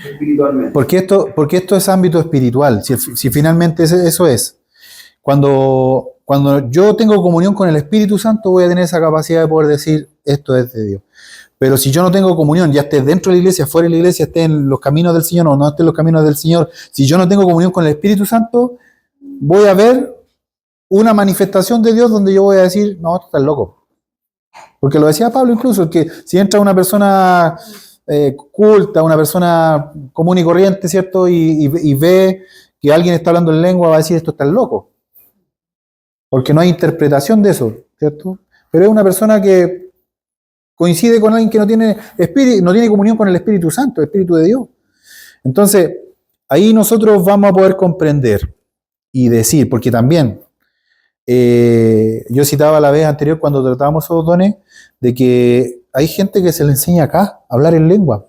espiritualmente. Porque esto es ámbito espiritual, si finalmente eso es. Cuando yo tengo comunión con el Espíritu Santo, voy a tener esa capacidad de poder decir, esto es de Dios. Pero si yo no tengo comunión, ya esté dentro de la iglesia, fuera de la iglesia, esté en los caminos del Señor o no esté en los caminos del Señor, si yo no tengo comunión con el Espíritu Santo, voy a ver una manifestación de Dios donde yo voy a decir, no, tú estás loco. Porque lo decía Pablo incluso, que si entra una persona culta, una persona común y corriente, ¿cierto? Y ve que alguien está hablando en lengua, va a decir, esto está loco. Porque no hay interpretación de eso, ¿cierto? Pero es una persona que coincide con alguien que no tiene espíritu, no tiene comunión con el Espíritu Santo, el Espíritu de Dios. Entonces, ahí nosotros vamos a poder comprender y decir, porque también yo citaba la vez anterior cuando tratábamos esos dones, de que hay gente que se le enseña acá a hablar en lengua.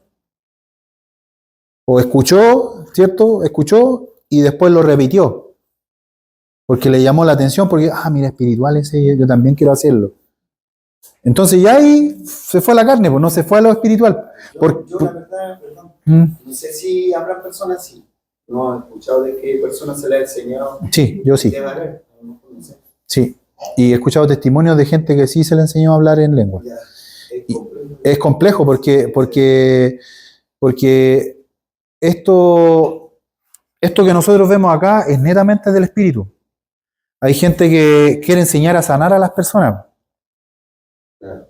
O escuchó, ¿cierto? Escuchó y después lo repitió. Porque le llamó la atención, porque, mira, espiritual ese, yo también quiero hacerlo. Entonces ya ahí se fue a la carne, pues no se fue a lo espiritual. Yo la verdad, perdón, no sé si habrá personas así. No he escuchado de qué personas se les ha enseñado. Sí, yo sí. Debe haber, no sé. Sí, y he escuchado testimonios de gente que sí se le enseñó a hablar en lengua. Ya, es complejo porque esto que nosotros vemos acá es netamente del espíritu. Hay gente que quiere enseñar a sanar a las personas. Claro.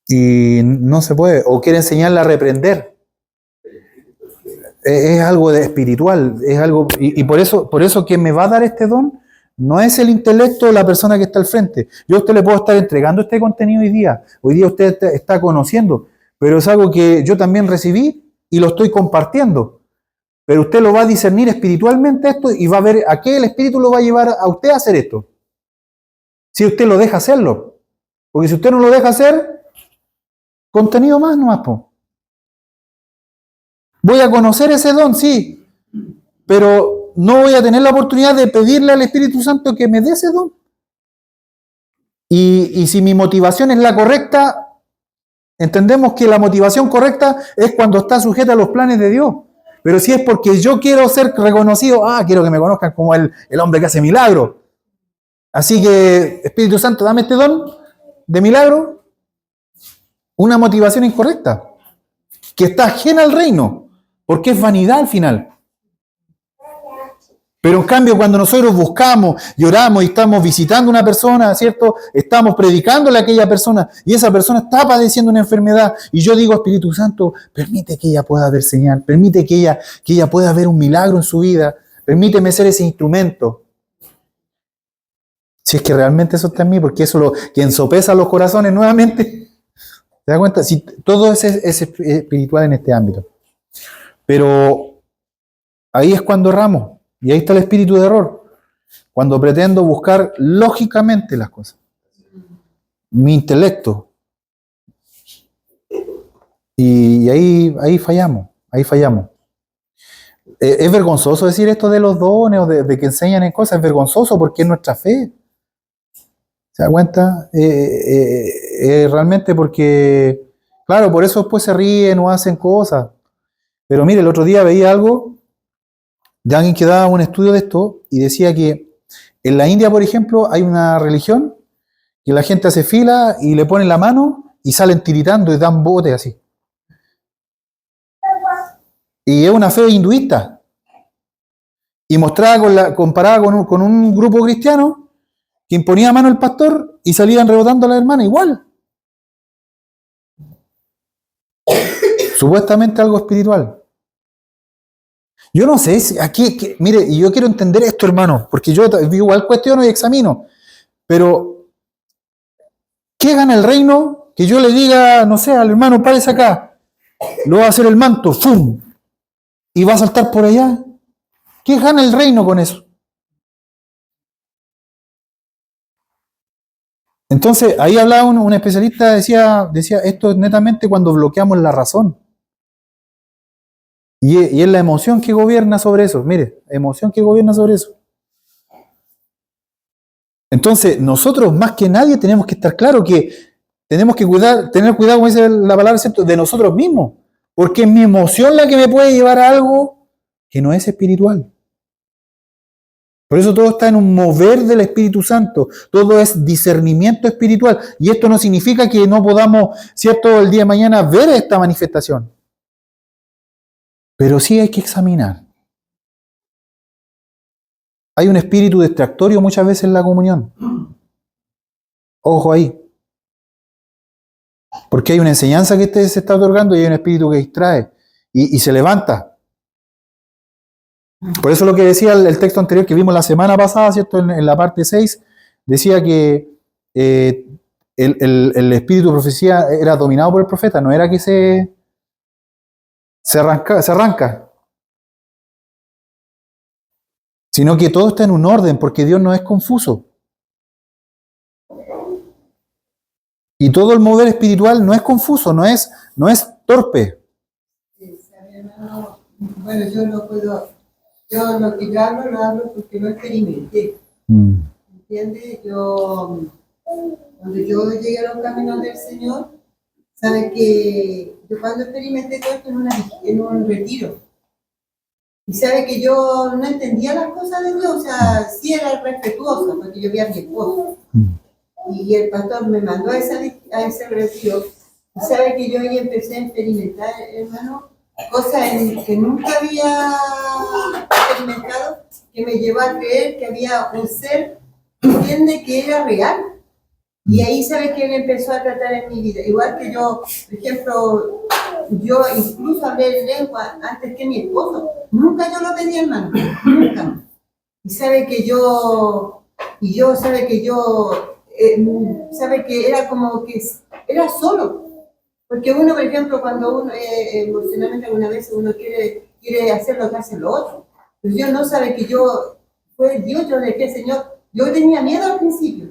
Y no se puede, o quiere enseñarle a reprender. Es algo de espiritual, es algo, y por eso quien me va a dar este don no es el intelecto de la persona que está al frente. Yo a usted le puedo estar entregando este contenido hoy día usted está conociendo, pero es algo que yo también recibí y lo estoy compartiendo. Pero usted lo va a discernir espiritualmente esto y va a ver a qué el espíritu lo va a llevar a usted a hacer esto. Si usted lo deja hacerlo. Porque si usted no lo deja hacer, contenido más nomás, po. Voy a conocer ese don, sí, pero no voy a tener la oportunidad de pedirle al Espíritu Santo que me dé ese don. Y si mi motivación es la correcta, entendemos que la motivación correcta es cuando está sujeta a los planes de Dios. Pero si es porque yo quiero ser reconocido, quiero que me conozcan como el hombre que hace milagros. Así que, Espíritu Santo, dame este don de milagro. Una motivación incorrecta, que está ajena al reino, porque es vanidad al final. Pero en cambio, cuando nosotros buscamos y oramos y estamos visitando a una persona, ¿cierto? Estamos predicándole a aquella persona y esa persona está padeciendo una enfermedad y yo digo, Espíritu Santo, permite que ella pueda ver señal, permite que ella pueda ver un milagro en su vida, permíteme ser ese instrumento. Si es que realmente eso está en mí, porque eso que ensopesa los corazones nuevamente. ¿Te das cuenta? Si todo es espiritual en este ámbito. Pero ahí es cuando erramos. Y ahí está el espíritu de error. Cuando pretendo buscar lógicamente las cosas. Mi intelecto. Y ahí fallamos. Ahí fallamos. Es vergonzoso decir esto de los dones o de que enseñan en cosas. Es vergonzoso porque es nuestra fe. ¿Se da cuenta? Realmente porque, claro, por eso después se ríen o hacen cosas. Pero mire, el otro día veía algo de alguien que daba un estudio de esto y decía que en la India, por ejemplo, hay una religión que la gente hace fila y le ponen la mano y salen tiritando y dan botes así. Y es una fe hinduista. Y mostrada comparada con un grupo cristiano que imponía mano al pastor y salían rebotando a la hermana igual. Supuestamente algo espiritual. Yo no sé, mire, y yo quiero entender esto, hermano, porque yo igual cuestiono y examino, pero ¿qué gana el reino? Que yo le diga, no sé, al hermano, párese acá, lo va a hacer el manto, ¡fum! Y va a saltar por allá. ¿Qué gana el reino con eso? Entonces, ahí hablaba un especialista, decía, esto es netamente cuando bloqueamos la razón. Y es la emoción que gobierna sobre eso. Mire, emoción que gobierna sobre eso. Entonces, nosotros más que nadie tenemos que estar claros que tenemos que tener cuidado, como dice la palabra, ¿cierto?, de nosotros mismos. Porque es mi emoción la que me puede llevar a algo que no es espiritual. Por eso todo está en un mover del Espíritu Santo. Todo es discernimiento espiritual. Y esto no significa que no podamos, ¿cierto?, el día de mañana ver esta manifestación. Pero sí hay que examinar. Hay un espíritu distractorio muchas veces en la comunión. Ojo ahí. Porque hay una enseñanza que se está otorgando y hay un espíritu que distrae y se levanta. Por eso lo que decía el texto anterior que vimos la semana pasada, ¿cierto?, en la parte 6, decía que el espíritu de profecía era dominado por el profeta, no era que se arranca, sino que todo está en un orden, porque Dios no es confuso. Y todo el mover espiritual no es confuso, no es torpe. Hermano, bueno, yo no puedo, yo lo que yo hablo, lo hablo porque lo experimenté. ¿Entiendes? Cuando yo llegué a los caminos del Señor, sabe que yo cuando experimenté todo esto en un retiro, y sabe que yo no entendía las cosas de Dios, o sea, sí era respetuosa, porque yo vi a mi esposo. Y el pastor me mandó a ese retiro, y sabe que yo ahí empecé a experimentar, hermano, cosas que nunca había experimentado, que me llevó a creer que había un ser, entiende, que era real. Y ahí sabe que él empezó a tratar en mi vida. Igual que yo, por ejemplo, yo incluso hablé en lengua antes que mi esposo. Nunca yo lo pedí, hermano, nunca. Y sabe que sabe que era como que era solo. Porque uno, por ejemplo, cuando uno emocionalmente alguna vez uno quiere hacer lo que hace lo otro. Pero Dios no sabe que yo le dije, Señor, yo tenía miedo al principio.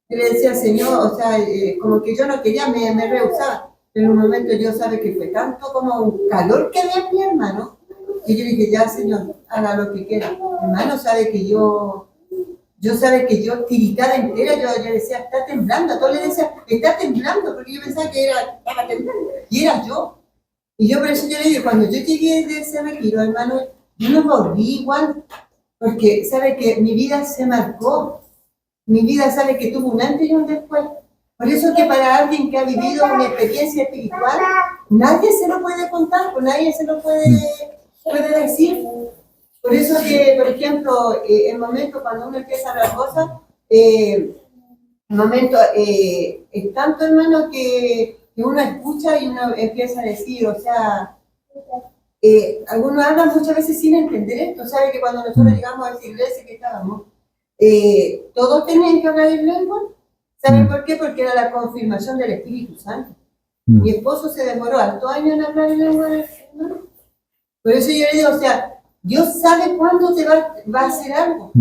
Yo le decía, Señor, o sea, como que yo no quería, me rehusaba. Pero en un momento yo sabe que fue tanto como un calor que había en mi hermano, que yo dije, ya, Señor, haga lo que quiera. Hermano, sabe que yo sabe que yo tiritada entera, yo decía, está temblando. A todos le decía, está temblando, porque yo pensaba que estaba temblando. Y era yo. Y yo por eso yo le digo, cuando yo llegué de ese retiro, hermano, yo no volví igual, porque sabe que mi vida se marcó. Mi vida sabe que tuvo un antes y un después. Por eso que para alguien que ha vivido una experiencia espiritual, nadie se lo puede contar, pues nadie se lo puede decir. Por eso que, por ejemplo, el momento cuando uno empieza a hablar cosas, el momento es tanto, hermano, que uno escucha y uno empieza a decir, o sea, algunos hablan muchas veces sin entender esto. ¿Sabe que cuando nosotros llegamos a esa iglesia que estábamos, todos tenían que hablar en lengua? ¿Saben por qué? Porque era la confirmación del Espíritu Santo. Mi esposo se demoró hartos años en hablar en lengua, ¿no? Por eso yo le digo, o sea, Dios sabe cuándo te va a hacer algo.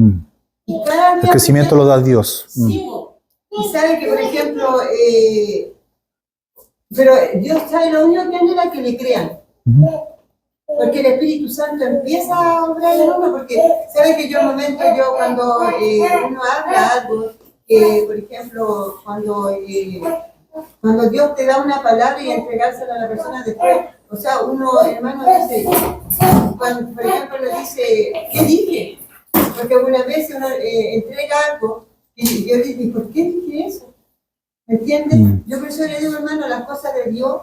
Y cada día, el crecimiento lo da Dios. Sí. Y sabe que, por ejemplo, pero Dios sabe lo único que anhela que le crean. Porque el Espíritu Santo empieza a obrar en uno, porque sabe que cuando uno habla algo, por ejemplo, cuando Dios te da una palabra y entregársela a la persona después, o sea, uno, hermano, dice, cuando, por ejemplo, le dice, ¿qué dije? Porque algunas veces uno entrega algo y yo le digo, ¿por qué dije eso? ¿Me entiendes? Yo por eso le digo, hermano, las cosas de Dios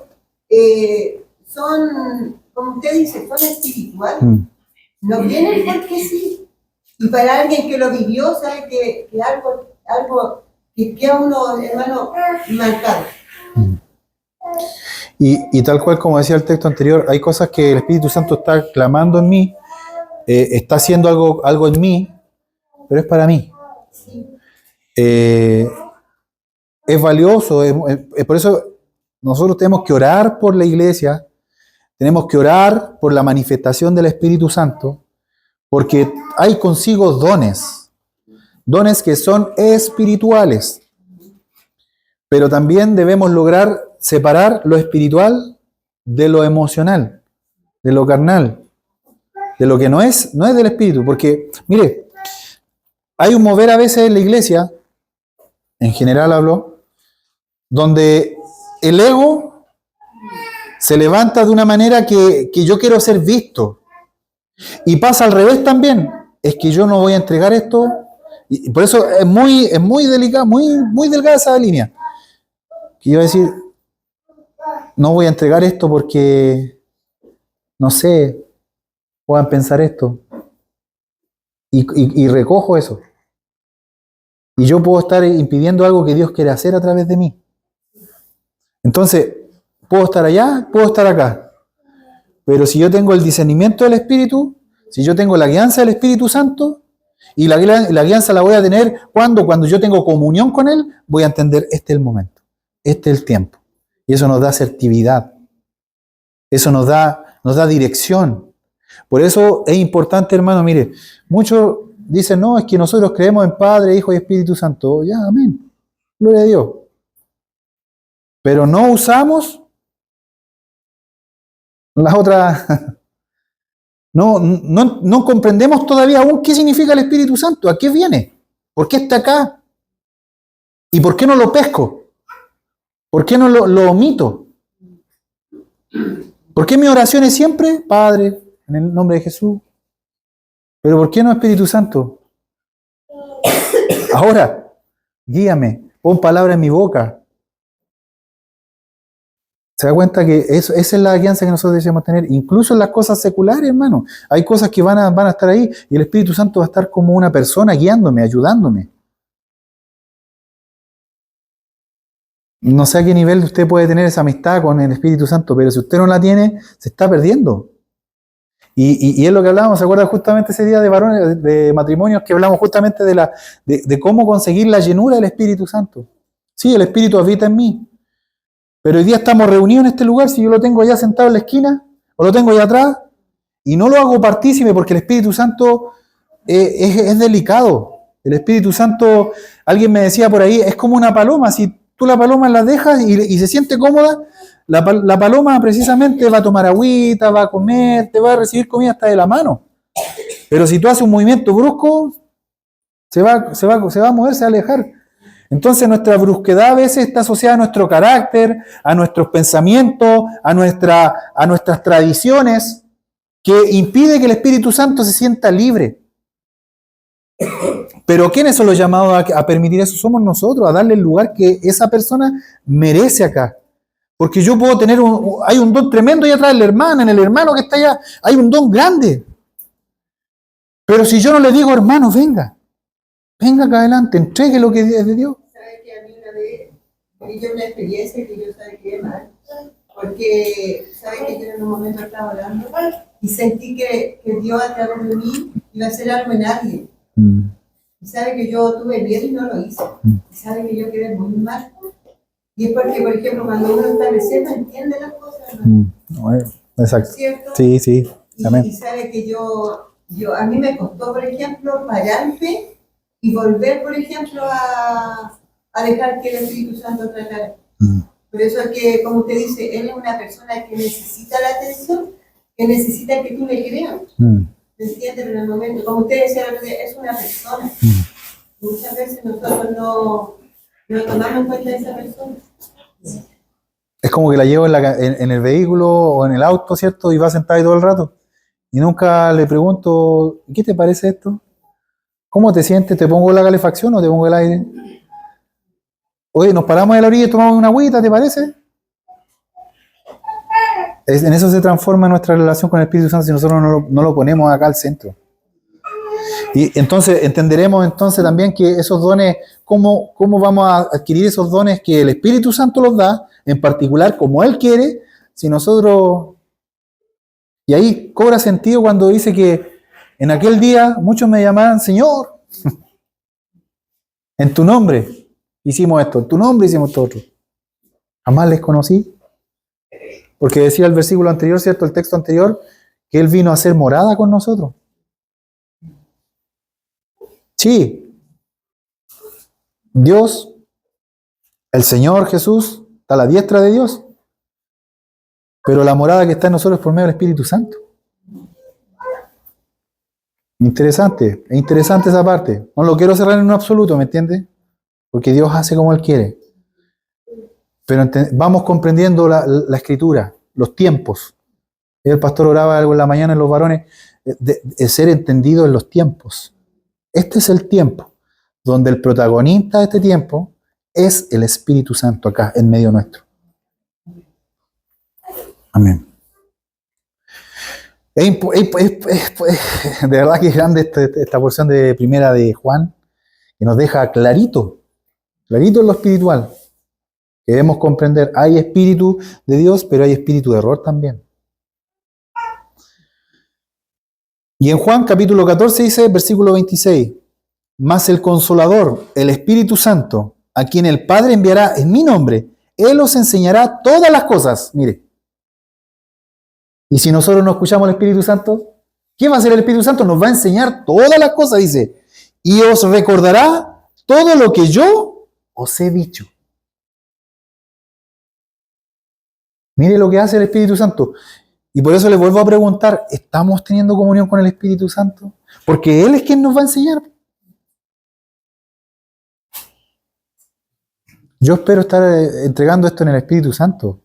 son, como usted dice, son espirituales. No vienen porque sí. Y para alguien que lo vivió, sabe que algo que queda uno, hermano, marcado. Y tal cual como decía el texto anterior, hay cosas que el Espíritu Santo está clamando en mí está haciendo algo en mí, pero es para mí. Es valioso, por eso nosotros tenemos que orar por la iglesia, tenemos que orar por la manifestación del Espíritu Santo, porque hay consigo dones que son espirituales, pero también debemos lograr separar lo espiritual de lo emocional, de lo carnal, de lo que no es del Espíritu, porque, mire, hay un mover a veces en la iglesia, en general hablo, donde el ego se levanta de una manera que yo quiero ser visto. Y pasa al revés también. Es que yo no voy a entregar esto. Y por eso es muy delicada, muy delgada esa línea. Que yo voy a decir, no voy a entregar esto porque, no sé, puedan pensar esto. Y recojo eso. Y yo puedo estar impidiendo algo que Dios quiere hacer a través de mí. Entonces, puedo estar allá, puedo estar acá. Pero si yo tengo el discernimiento del Espíritu, si yo tengo la guianza del Espíritu Santo, y la guianza la voy a tener cuando yo tengo comunión con Él, voy a entender, este es el momento, este es el tiempo. Y eso nos da asertividad. Eso nos da dirección. Por eso es importante, hermano, mire, muchos dicen, no, es que nosotros creemos en Padre, Hijo y Espíritu Santo. Ya, amén. Gloria a Dios. Pero no usamos las otras. No comprendemos todavía aún qué significa el Espíritu Santo, a qué viene, por qué está acá y por qué no lo pesco, por qué no lo omito, por qué mi oración es siempre Padre, en el nombre de Jesús, pero por qué no Espíritu Santo. Ahora, guíame, pon palabra en mi boca. ¿Se da cuenta que esa es la guianza que nosotros debemos tener? Incluso en las cosas seculares, hermano. Hay cosas que van a estar ahí y el Espíritu Santo va a estar como una persona guiándome, ayudándome. No sé a qué nivel usted puede tener esa amistad con el Espíritu Santo, pero si usted no la tiene, se está perdiendo. Y es lo que hablábamos, ¿se acuerda justamente ese día de varones, de matrimonios, que hablamos justamente de cómo conseguir la llenura del Espíritu Santo? Sí, el Espíritu habita en mí. Pero hoy día estamos reunidos en este lugar, si yo lo tengo allá sentado en la esquina, o lo tengo allá atrás, y no lo hago partícipe porque el Espíritu Santo es delicado. El Espíritu Santo, alguien me decía por ahí, es como una paloma. Si tú la paloma la dejas y se siente cómoda, la paloma precisamente va a tomar agüita, va a comer, te va a recibir comida hasta de la mano. Pero si tú haces un movimiento brusco, se va a mover, se va a alejar. Entonces nuestra brusquedad a veces está asociada a nuestro carácter, a nuestros pensamientos, a nuestras tradiciones, que impide que el Espíritu Santo se sienta libre. Pero ¿quiénes son los llamados a permitir eso? Somos nosotros, a darle el lugar que esa persona merece acá. Porque yo puedo tener hay un don tremendo allá atrás, en el hermano que está allá, hay un don grande. Pero si yo no le digo, hermano, venga acá adelante, entregue lo que es de Dios. ¿Sabes que a mí una vez viví una experiencia que yo sabía que mal? Porque, ¿sabes que yo en un momento estaba orando y sentí que Dios a través de mí iba a hacer algo en alguien? Y sabe que yo tuve miedo y no lo hice. Y sabe que yo quedé muy mal. Y es porque, por ejemplo, cuando uno está recién no entiende las cosas, ¿no? Bueno, exacto. ¿Cierto? Sí. Amén. Y sabe que a mí me costó, por ejemplo, pararme y volver, por ejemplo, a dejar que el Espíritu Santo tratara. Por eso es que, como usted dice, él es una persona que necesita la atención, que necesita que tú le creas. ¿Me entiendes? Pero en el momento, como usted decía, es una persona. Muchas veces nosotros no tomamos en cuenta a esa persona. Es como que la llevo en el vehículo o en el auto, ¿cierto? Y va sentada ahí todo el rato. Y nunca le pregunto, ¿qué te parece esto? ¿Cómo te sientes? ¿Te pongo la calefacción o te pongo el aire? Oye, nos paramos en la orilla y tomamos una agüita, ¿te parece? En eso se transforma nuestra relación con el Espíritu Santo si nosotros no lo ponemos acá al centro. Y entonces entenderemos entonces también que esos dones, cómo vamos a adquirir esos dones que el Espíritu Santo los da, en particular como Él quiere, si nosotros... Y ahí cobra sentido cuando dice que En aquel día muchos me llamaban Señor. En tu nombre hicimos esto, en tu nombre hicimos esto otro. Jamás les conocí. Porque decía el versículo anterior, ¿cierto? El texto anterior, que Él vino a hacer morada con nosotros. Sí. Dios, el Señor Jesús, está a la diestra de Dios. Pero la morada que está en nosotros es por medio del Espíritu Santo. Interesante, es interesante esa parte. No lo quiero cerrar en un absoluto, ¿me entiendes? Porque Dios hace como Él quiere. Pero vamos comprendiendo la Escritura, los tiempos. El pastor oraba algo en la mañana en los varones, de ser entendido en los tiempos. Este es el tiempo, donde el protagonista de este tiempo es el Espíritu Santo acá, en medio nuestro. Amén. De verdad que es grande esta porción de primera de Juan, que nos deja clarito en lo espiritual. Debemos comprender, hay espíritu de Dios, pero hay espíritu de error también. Y en Juan capítulo 14 dice, versículo 26, mas el Consolador, el Espíritu Santo, a quien el Padre enviará en mi nombre, Él os enseñará todas las cosas. Mire. Y si nosotros no escuchamos al Espíritu Santo, ¿qué va a hacer el Espíritu Santo? Nos va a enseñar todas las cosas, dice. Y os recordará todo lo que yo os he dicho. Mire lo que hace el Espíritu Santo. Y por eso les vuelvo a preguntar, ¿estamos teniendo comunión con el Espíritu Santo? Porque Él es quien nos va a enseñar. Yo espero estar entregando esto en el Espíritu Santo.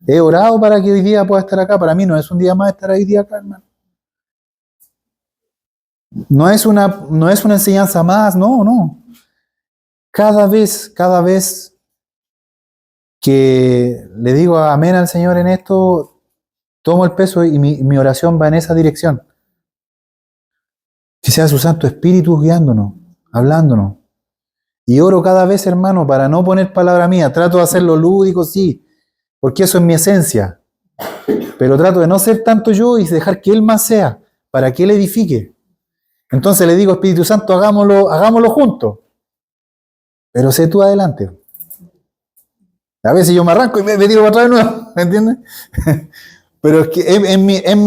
He orado para que hoy día pueda estar acá. Para mí no es un día más estar hoy día acá, hermano. No es una enseñanza más, no. Cada vez que le digo amén al Señor en esto, tomo el peso y mi oración va en esa dirección. Que sea su Santo Espíritu guiándonos, hablándonos. Y oro cada vez, hermano, para no poner palabra mía. Trato de hacerlo lúdico, sí, porque eso es mi esencia. Pero trato de no ser tanto yo y dejar que Él más sea, para que Él edifique. Entonces le digo, Espíritu Santo, hagámoslo juntos. Pero sé tú adelante. A veces yo me arranco y me tiro para atrás de nuevo, ¿me entiendes? Pero es que es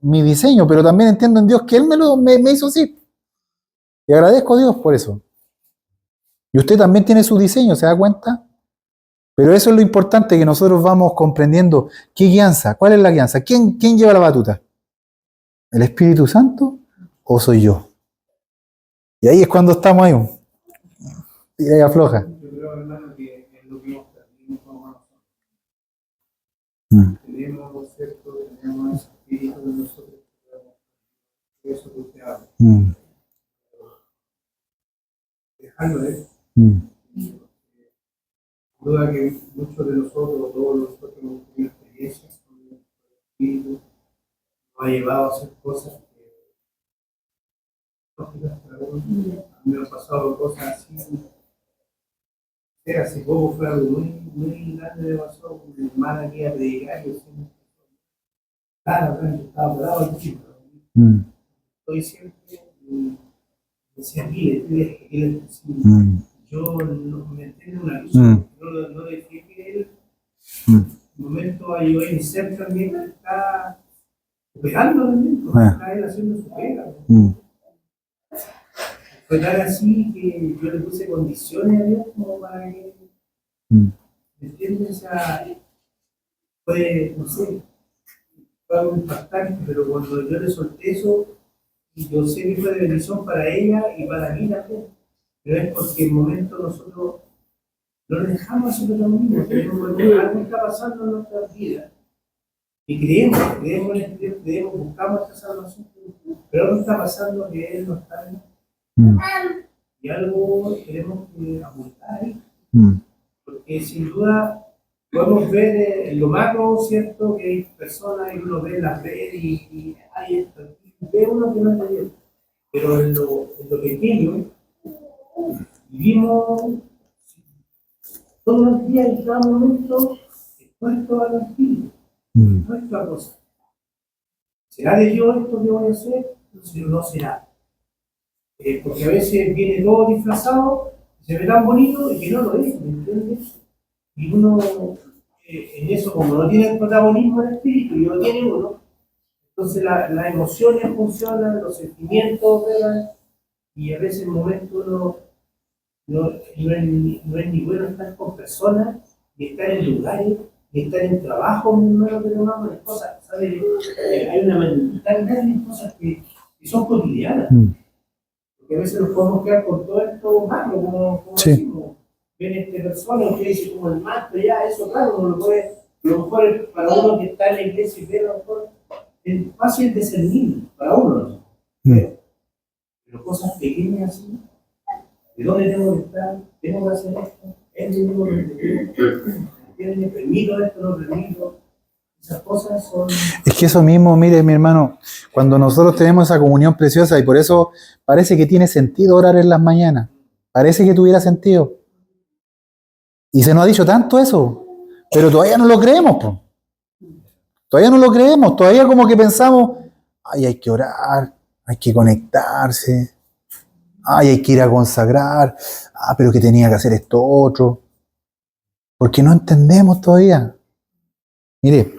mi diseño, pero también entiendo en Dios que Él me hizo así. Y agradezco a Dios por eso. Y usted también tiene su diseño, ¿se da cuenta? Pero eso es lo importante, que nosotros vamos comprendiendo qué guianza, cuál es la guianza, quién lleva la batuta, ¿el Espíritu Santo o soy yo? Y ahí es cuando estamos ahí, tira y afloja. Yo creo, hermano, que es lo que nos perdimos como nosotros. Tenemos, ¿cierto? Tenemos ese espíritu de nosotros, eso que usted habla. Dejarlo de duda que muchos de nosotros, todos nosotros hemos tenido experiencias con el espíritu, nos ha llevado a hacer cosas que lógicas para uno. A mí me han pasado cosas así. Hace poco fue algo muy grande de pasó con mi hermana que iba a predicar y yo siempre estaba parado al chico. Estoy siempre decía aquí, yo no me entiendo una cosa, no decía que él en un momento ayudó a iniciar también, está operando también, está él haciendo su pega. Fue tal así que yo le puse condiciones a Dios como para que, ¿me entiendes? O sea, fue, no sé, fue algo impactante, pero cuando yo le solté eso, y yo sé que fue de bendición para ella y para mí también, pero es porque en el momento nosotros no le dejamos hacer lo mismo, algo está pasando en nuestras vidas y creemos en Dios, buscamos esta salvación, pero algo está pasando que Él no está en y algo tenemos que apuntar ahí, porque sin duda podemos ver en lo macro, ¿cierto? Que hay personas y uno ve en las redes y hay esto, ve uno que no está bien, pero en lo pequeño vivimos todos los días y cada momento expuestos al espíritu, no es otra cosa. ¿será de Dios esto que voy a hacer? Si no será. Porque a veces viene todo disfrazado, se ve tan bonito y que no lo es, ¿me entiendes? Y uno, en eso, como no tiene el protagonismo del espíritu, y no tiene uno, entonces las emociones funcionan, los sentimientos operan, y a veces en momentos uno no es ni bueno estar con personas, ni estar en lugares, ni estar en trabajo, ni no lo tenemos las cosas, ¿sabes? Hay una mentalidad de cosas que son cotidianas. Porque a veces nos podemos quedar con todo esto malo, como Sí. decimos. Viene persona que dice como el maestro, ya, eso claro, uno lo puede, a lo mejor para uno que está en la iglesia y ve, a lo mejor es fácil discernir, para uno, ¿no? Pero cosas pequeñas así, ¿de dónde tengo que estar? ¿Tengo que hacer esto? ¿Es el mismo que me permito esto, no permito? Esas cosas son... Es que eso mismo, mire, mi hermano, cuando nosotros tenemos esa comunión preciosa, y por eso parece que tiene sentido orar en las mañanas, parece que tuviera sentido. Y se nos ha dicho tanto eso, pero todavía no lo creemos, po. Todavía no lo creemos, todavía como que pensamos, ay, hay que orar, hay que conectarse, ay, hay que ir a consagrar, pero que tenía que hacer esto otro, porque no entendemos todavía. Mire,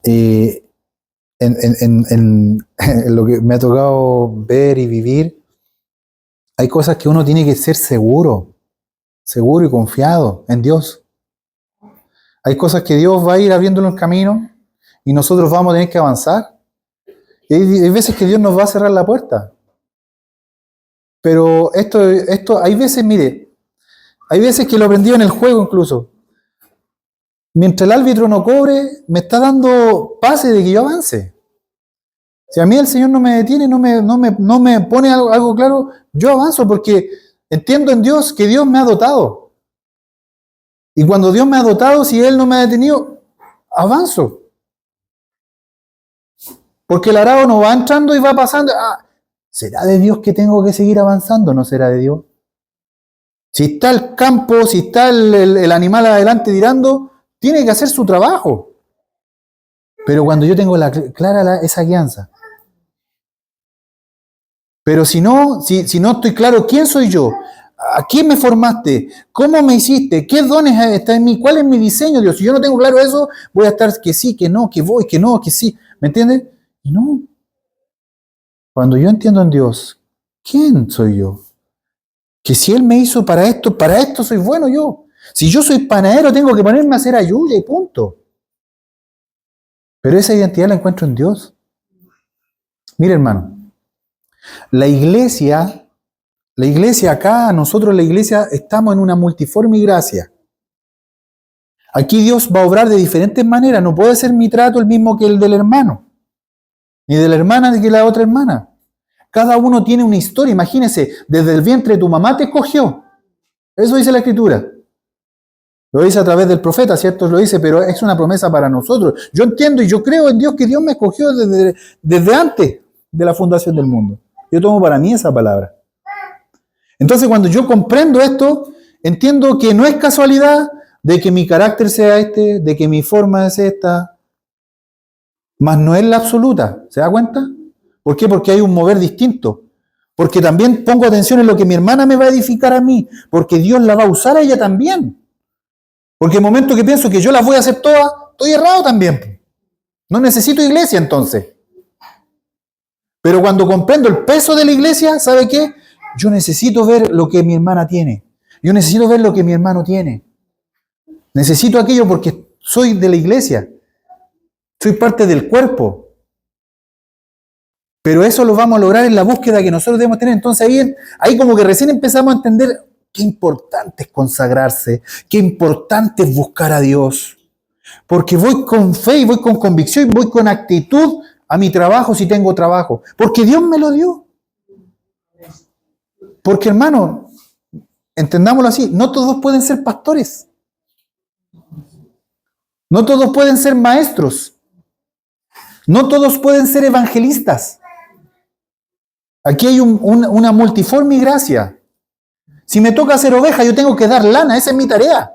en lo que me ha tocado ver y vivir, hay cosas que uno tiene que ser seguro y confiado en Dios. Hay cosas que Dios va a ir abriéndonos el camino y nosotros vamos a tener que avanzar. Y hay veces que Dios nos va a cerrar la puerta. Pero esto hay veces, mire, hay veces que lo aprendí en el juego incluso. Mientras el árbitro no cobre, me está dando pase de que yo avance. Si a mí el Señor no me detiene, no me pone algo claro, yo avanzo porque entiendo en Dios que Dios me ha dotado. Y cuando Dios me ha dotado, si Él no me ha detenido, avanzo. Porque el arado no va entrando y va pasando. ¿Será de Dios que tengo que seguir avanzando? ¿No será de Dios? Si está el campo, si está el animal adelante tirando, tiene que hacer su trabajo. Pero cuando yo tengo clara esa guianza. Pero si no estoy claro quién soy yo, a quién me formaste, cómo me hiciste, qué dones están en mí, cuál es mi diseño, Dios. Si yo no tengo claro eso, voy a estar que sí, que no, que voy, que no, que sí. ¿Me entiendes? Y no. Cuando yo entiendo en Dios, ¿quién soy yo? Que si Él me hizo para esto soy bueno yo. Si yo soy panadero, tengo que ponerme a hacer ayuda y punto. Pero esa identidad la encuentro en Dios. Mire, hermano, la iglesia acá, nosotros la iglesia estamos en una multiforme gracia. Aquí Dios va a obrar de diferentes maneras. No puede ser mi trato el mismo que el del hermano, ni de la hermana ni que la otra hermana. Cada uno tiene una historia. Imagínense, desde el vientre de tu mamá te escogió. Eso dice la Escritura. Lo dice a través del profeta, ¿cierto? Lo dice, pero es una promesa para nosotros. Yo entiendo y yo creo en Dios que Dios me escogió desde antes de la fundación del mundo. Yo tomo para mí esa palabra. Entonces, cuando yo comprendo esto, entiendo que no es casualidad de que mi carácter sea este, de que mi forma es esta, mas no es la absoluta. ¿Se da cuenta? ¿Por qué? Porque hay un mover distinto. Porque también pongo atención en lo que mi hermana me va a edificar a mí, porque Dios la va a usar a ella también. Porque en el momento que pienso que yo las voy a hacer todas, estoy errado también. No necesito iglesia entonces. Pero cuando comprendo el peso de la iglesia, ¿sabe qué? Yo necesito ver lo que mi hermana tiene. Yo necesito ver lo que mi hermano tiene. Necesito aquello porque soy de la iglesia. Soy parte del cuerpo. Pero eso lo vamos a lograr en la búsqueda que nosotros debemos tener. Entonces ahí como que recién empezamos a entender qué importante es consagrarse, qué importante es buscar a Dios. Porque voy con fe y voy con convicción y voy con actitud a mi trabajo si tengo trabajo. Porque Dios me lo dio. Porque hermano, entendámoslo así, no todos pueden ser pastores. No todos pueden ser maestros. No todos pueden ser evangelistas. Aquí hay una multiforme gracia. Si me toca hacer oveja, yo tengo que dar lana. Esa es mi tarea.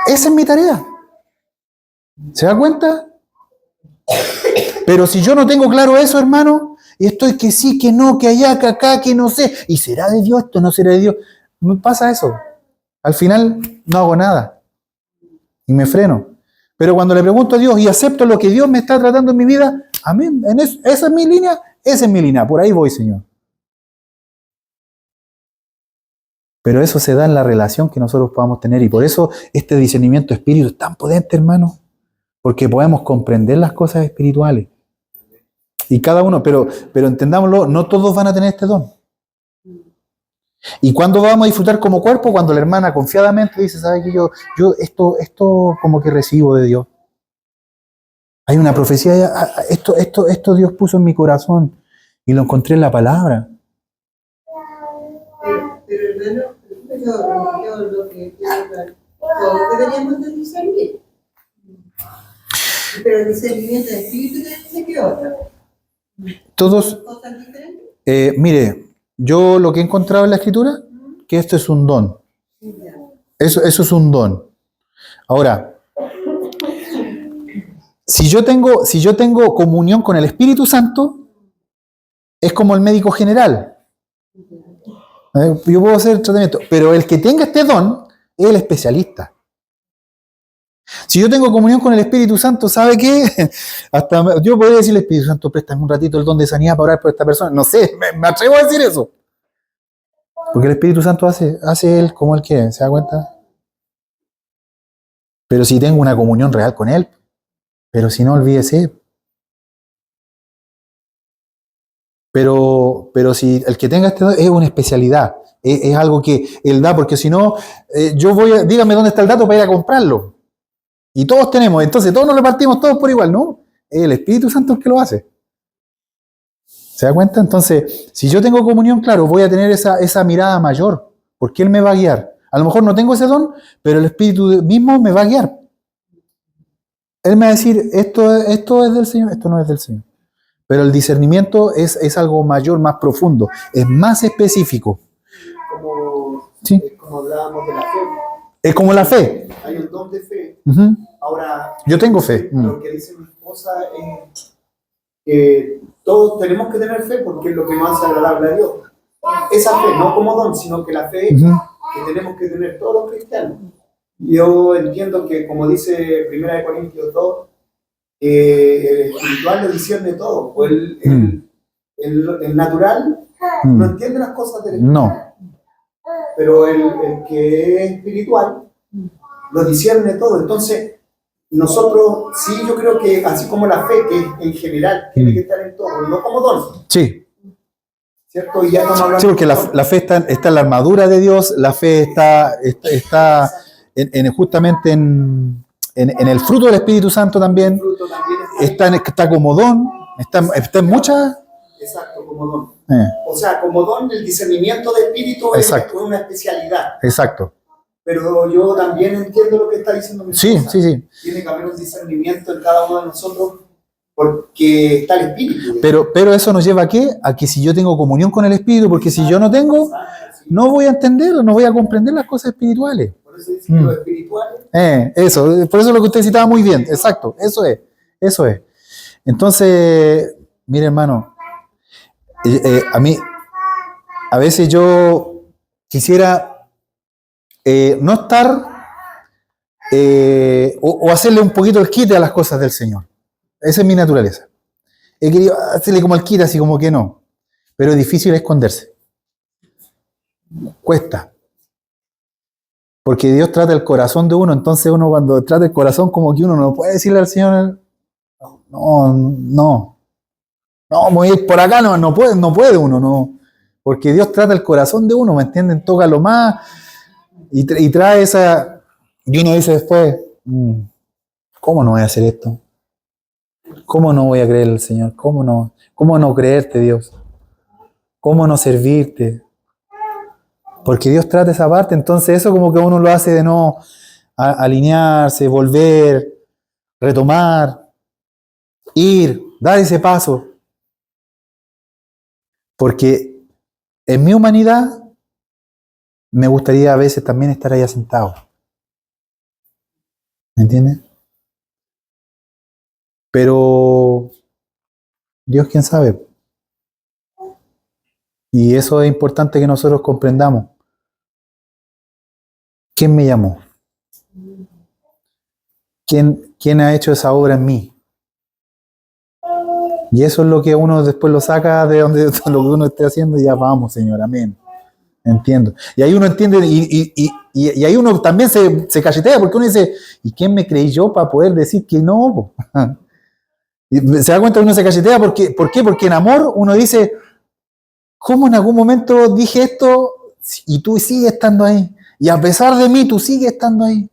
Esa es mi tarea. ¿Se da cuenta? Pero si yo no tengo claro eso, hermano, y estoy que sí, que no, que allá, que acá, que no sé, ¿y será de Dios esto? ¿No será de Dios? Me pasa eso. Al final no hago nada y me freno. Pero cuando le pregunto a Dios y acepto lo que Dios me está tratando en mi vida, amén, esa es mi línea, esa es mi línea, por ahí voy, Señor. Pero eso se da en la relación que nosotros podamos tener y por eso este discernimiento de espíritu es tan potente, hermano, porque podemos comprender las cosas espirituales. Y cada uno, pero entendámoslo, no todos van a tener este don. ¿Y cuándo vamos a disfrutar como cuerpo? Cuando la hermana confiadamente dice, ¿sabe qué? Yo esto como que recibo de Dios. Hay una profecía, esto Dios puso en mi corazón y lo encontré en la palabra. Pero hermano, yo lo que quiero hablar, todos deberíamos de discernir. Pero el discernimiento de espíritu dice que otra. Todos, ¿Cosas diferentes? mire, yo lo que he encontrado en la Escritura, que esto es un don. Ya. Eso es un don. Ahora, si yo tengo comunión con el Espíritu Santo, es como el médico general. Yo puedo hacer el tratamiento, pero el que tenga este don es el especialista. Si yo tengo comunión con el Espíritu Santo, ¿sabe qué? Hasta yo podría decirle, Espíritu Santo, préstame un ratito el don de sanidad para orar por esta persona. No sé, me atrevo a decir eso. Porque el Espíritu Santo hace él como él quiere, ¿se da cuenta? Pero si tengo una comunión real con él, pero si no, olvídese. Pero si el que tenga este don es una especialidad, es algo que él da, porque si no, dígame dónde está el dato para ir a comprarlo. Y todos tenemos, entonces todos nos repartimos todos por igual, ¿no? Es el Espíritu Santo el que lo hace. ¿Se da cuenta? Entonces, si yo tengo comunión, claro, voy a tener esa mirada mayor, porque Él me va a guiar. A lo mejor no tengo ese don, pero el Espíritu mismo me va a guiar. Él me va a decir, esto es del Señor, esto no es del Señor. Pero el discernimiento es algo mayor, más profundo, es más específico. Es como hablábamos de la fe. Es como la fe. Hay un don de fe. Uh-huh. Ahora, yo tengo fe. Lo que dice mi esposa es que todos tenemos que tener fe porque es lo que más agradable a Dios. Esa fe, no como don, sino que la fe que tenemos que tener todos los cristianos. Yo entiendo que, como dice 1 Corintios 2, el espiritual lo discierne todo. O el natural no entiende las cosas del espiritual. No. Pero el que es espiritual lo discierne todo. Entonces, nosotros, sí, yo creo que así como la fe, que en general tiene que estar en todo, no como don. Sí. ¿Cierto? Y ya estamos hablando. Sí, porque la fe está en la armadura de Dios, la fe está justamente en el fruto del Espíritu Santo también. Está como don, está en muchas. Exacto, como don. O sea, como don, el discernimiento de espíritu es una especialidad. Exacto. Pero yo también entiendo lo que está diciendo mi esposa. Sí. Tiene que haber un discernimiento en cada uno de nosotros porque está el espíritu. Pero eso nos lleva ¿a qué? A que si yo tengo comunión con el espíritu, porque si yo no tengo, no voy a entender, no voy a comprender las cosas espirituales. Por eso dice que lo espiritual. Eso, por eso lo que usted citaba muy bien, exacto, eso es. Entonces, mire hermano, a mí, a veces yo quisiera no estar o hacerle un poquito el quite a las cosas del Señor. Esa es mi naturaleza. He querido hacerle como el quite, así como que no. Pero es difícil esconderse. Cuesta. Porque Dios trata el corazón de uno, entonces uno cuando trata el corazón como que uno no puede decirle al Señor, no, voy a ir por acá, no puede uno, no. Porque Dios trata el corazón de uno, ¿me entienden? Toca lo más y trae esa, y uno dice después, ¿cómo no voy a hacer esto? ¿Cómo no voy a creer al Señor? ¿Cómo no creerte, Dios? ¿Cómo no servirte? Porque Dios trata esa parte, entonces eso como que uno lo hace de no alinearse, volver, retomar, ir, dar ese paso. Porque en mi humanidad me gustaría a veces también estar ahí sentado. ¿Me entiendes? Pero Dios quién sabe. Y eso es importante que nosotros comprendamos. ¿Quién me llamó? ¿Quién ha hecho esa obra en mí? Y eso es lo que uno después lo saca de donde lo que uno esté haciendo y ya vamos, Señor, amén. Entiendo. Y ahí uno entiende y ahí uno también se cachetea porque uno dice, ¿y quién me creí yo para poder decir que no? Y se da cuenta que uno se cachetea porque, ¿por qué? Porque en amor uno dice, ¿cómo en algún momento dije esto y tú sigues estando ahí? Y a pesar de mí, tú sigues estando ahí.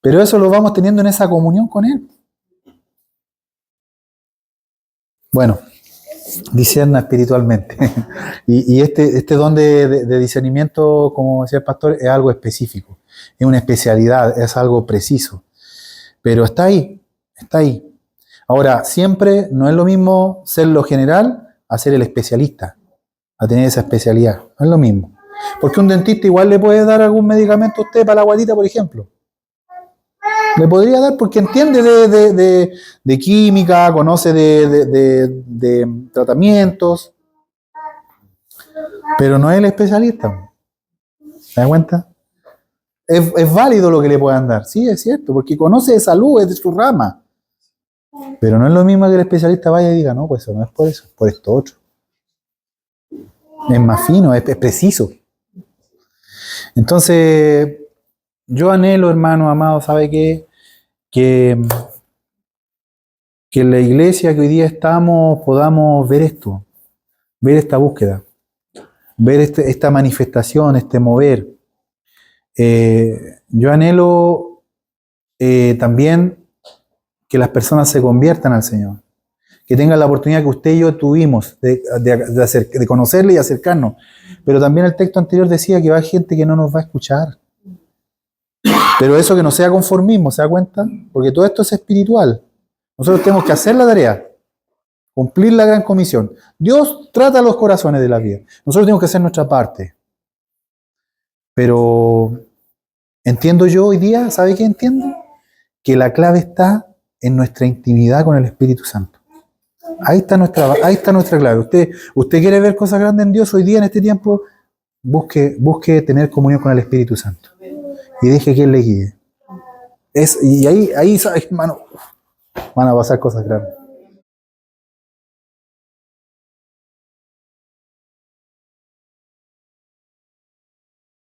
Pero eso lo vamos teniendo en esa comunión con Él. Bueno, discierna espiritualmente. Y este don de discernimiento, como decía el pastor, es algo específico. Es una especialidad, es algo preciso. Pero está ahí, está ahí. Ahora, siempre no es lo mismo ser lo general a ser el especialista, a tener esa especialidad. No es lo mismo. Porque un dentista igual le puede dar algún medicamento a usted para la guatita, por ejemplo. Le podría dar porque entiende de química, conoce de tratamientos, pero no es el especialista. ¿Se da cuenta? Es válido lo que le puedan dar, sí, es cierto, porque conoce de salud, es de su rama. Pero no es lo mismo que el especialista vaya y diga, no, pues eso no es por eso, es por esto otro. Es más fino, es preciso. Entonces, yo anhelo, hermano amado, ¿sabe qué? Que en la iglesia que hoy día estamos podamos ver esto, ver esta búsqueda, ver esta manifestación, este mover. Yo anhelo también que las personas se conviertan al Señor, que tengan la oportunidad que usted y yo tuvimos de conocerle y acercarnos. Pero también el texto anterior decía que va a haber gente que no nos va a escuchar. Pero eso que no sea conformismo, ¿se da cuenta? Porque todo esto es espiritual. Nosotros tenemos que hacer la tarea, cumplir la gran comisión. Dios trata los corazones de la vida. Nosotros tenemos que hacer nuestra parte. Pero entiendo yo hoy día, ¿sabe qué entiendo? Que la clave está en nuestra intimidad con el Espíritu Santo. Ahí está nuestra clave. Usted quiere ver cosas grandes en Dios hoy día, en este tiempo, busque tener comunión con el Espíritu Santo. Y deje que Él le guíe. Y ahí, ¿sabes, hermano? Van a pasar cosas grandes.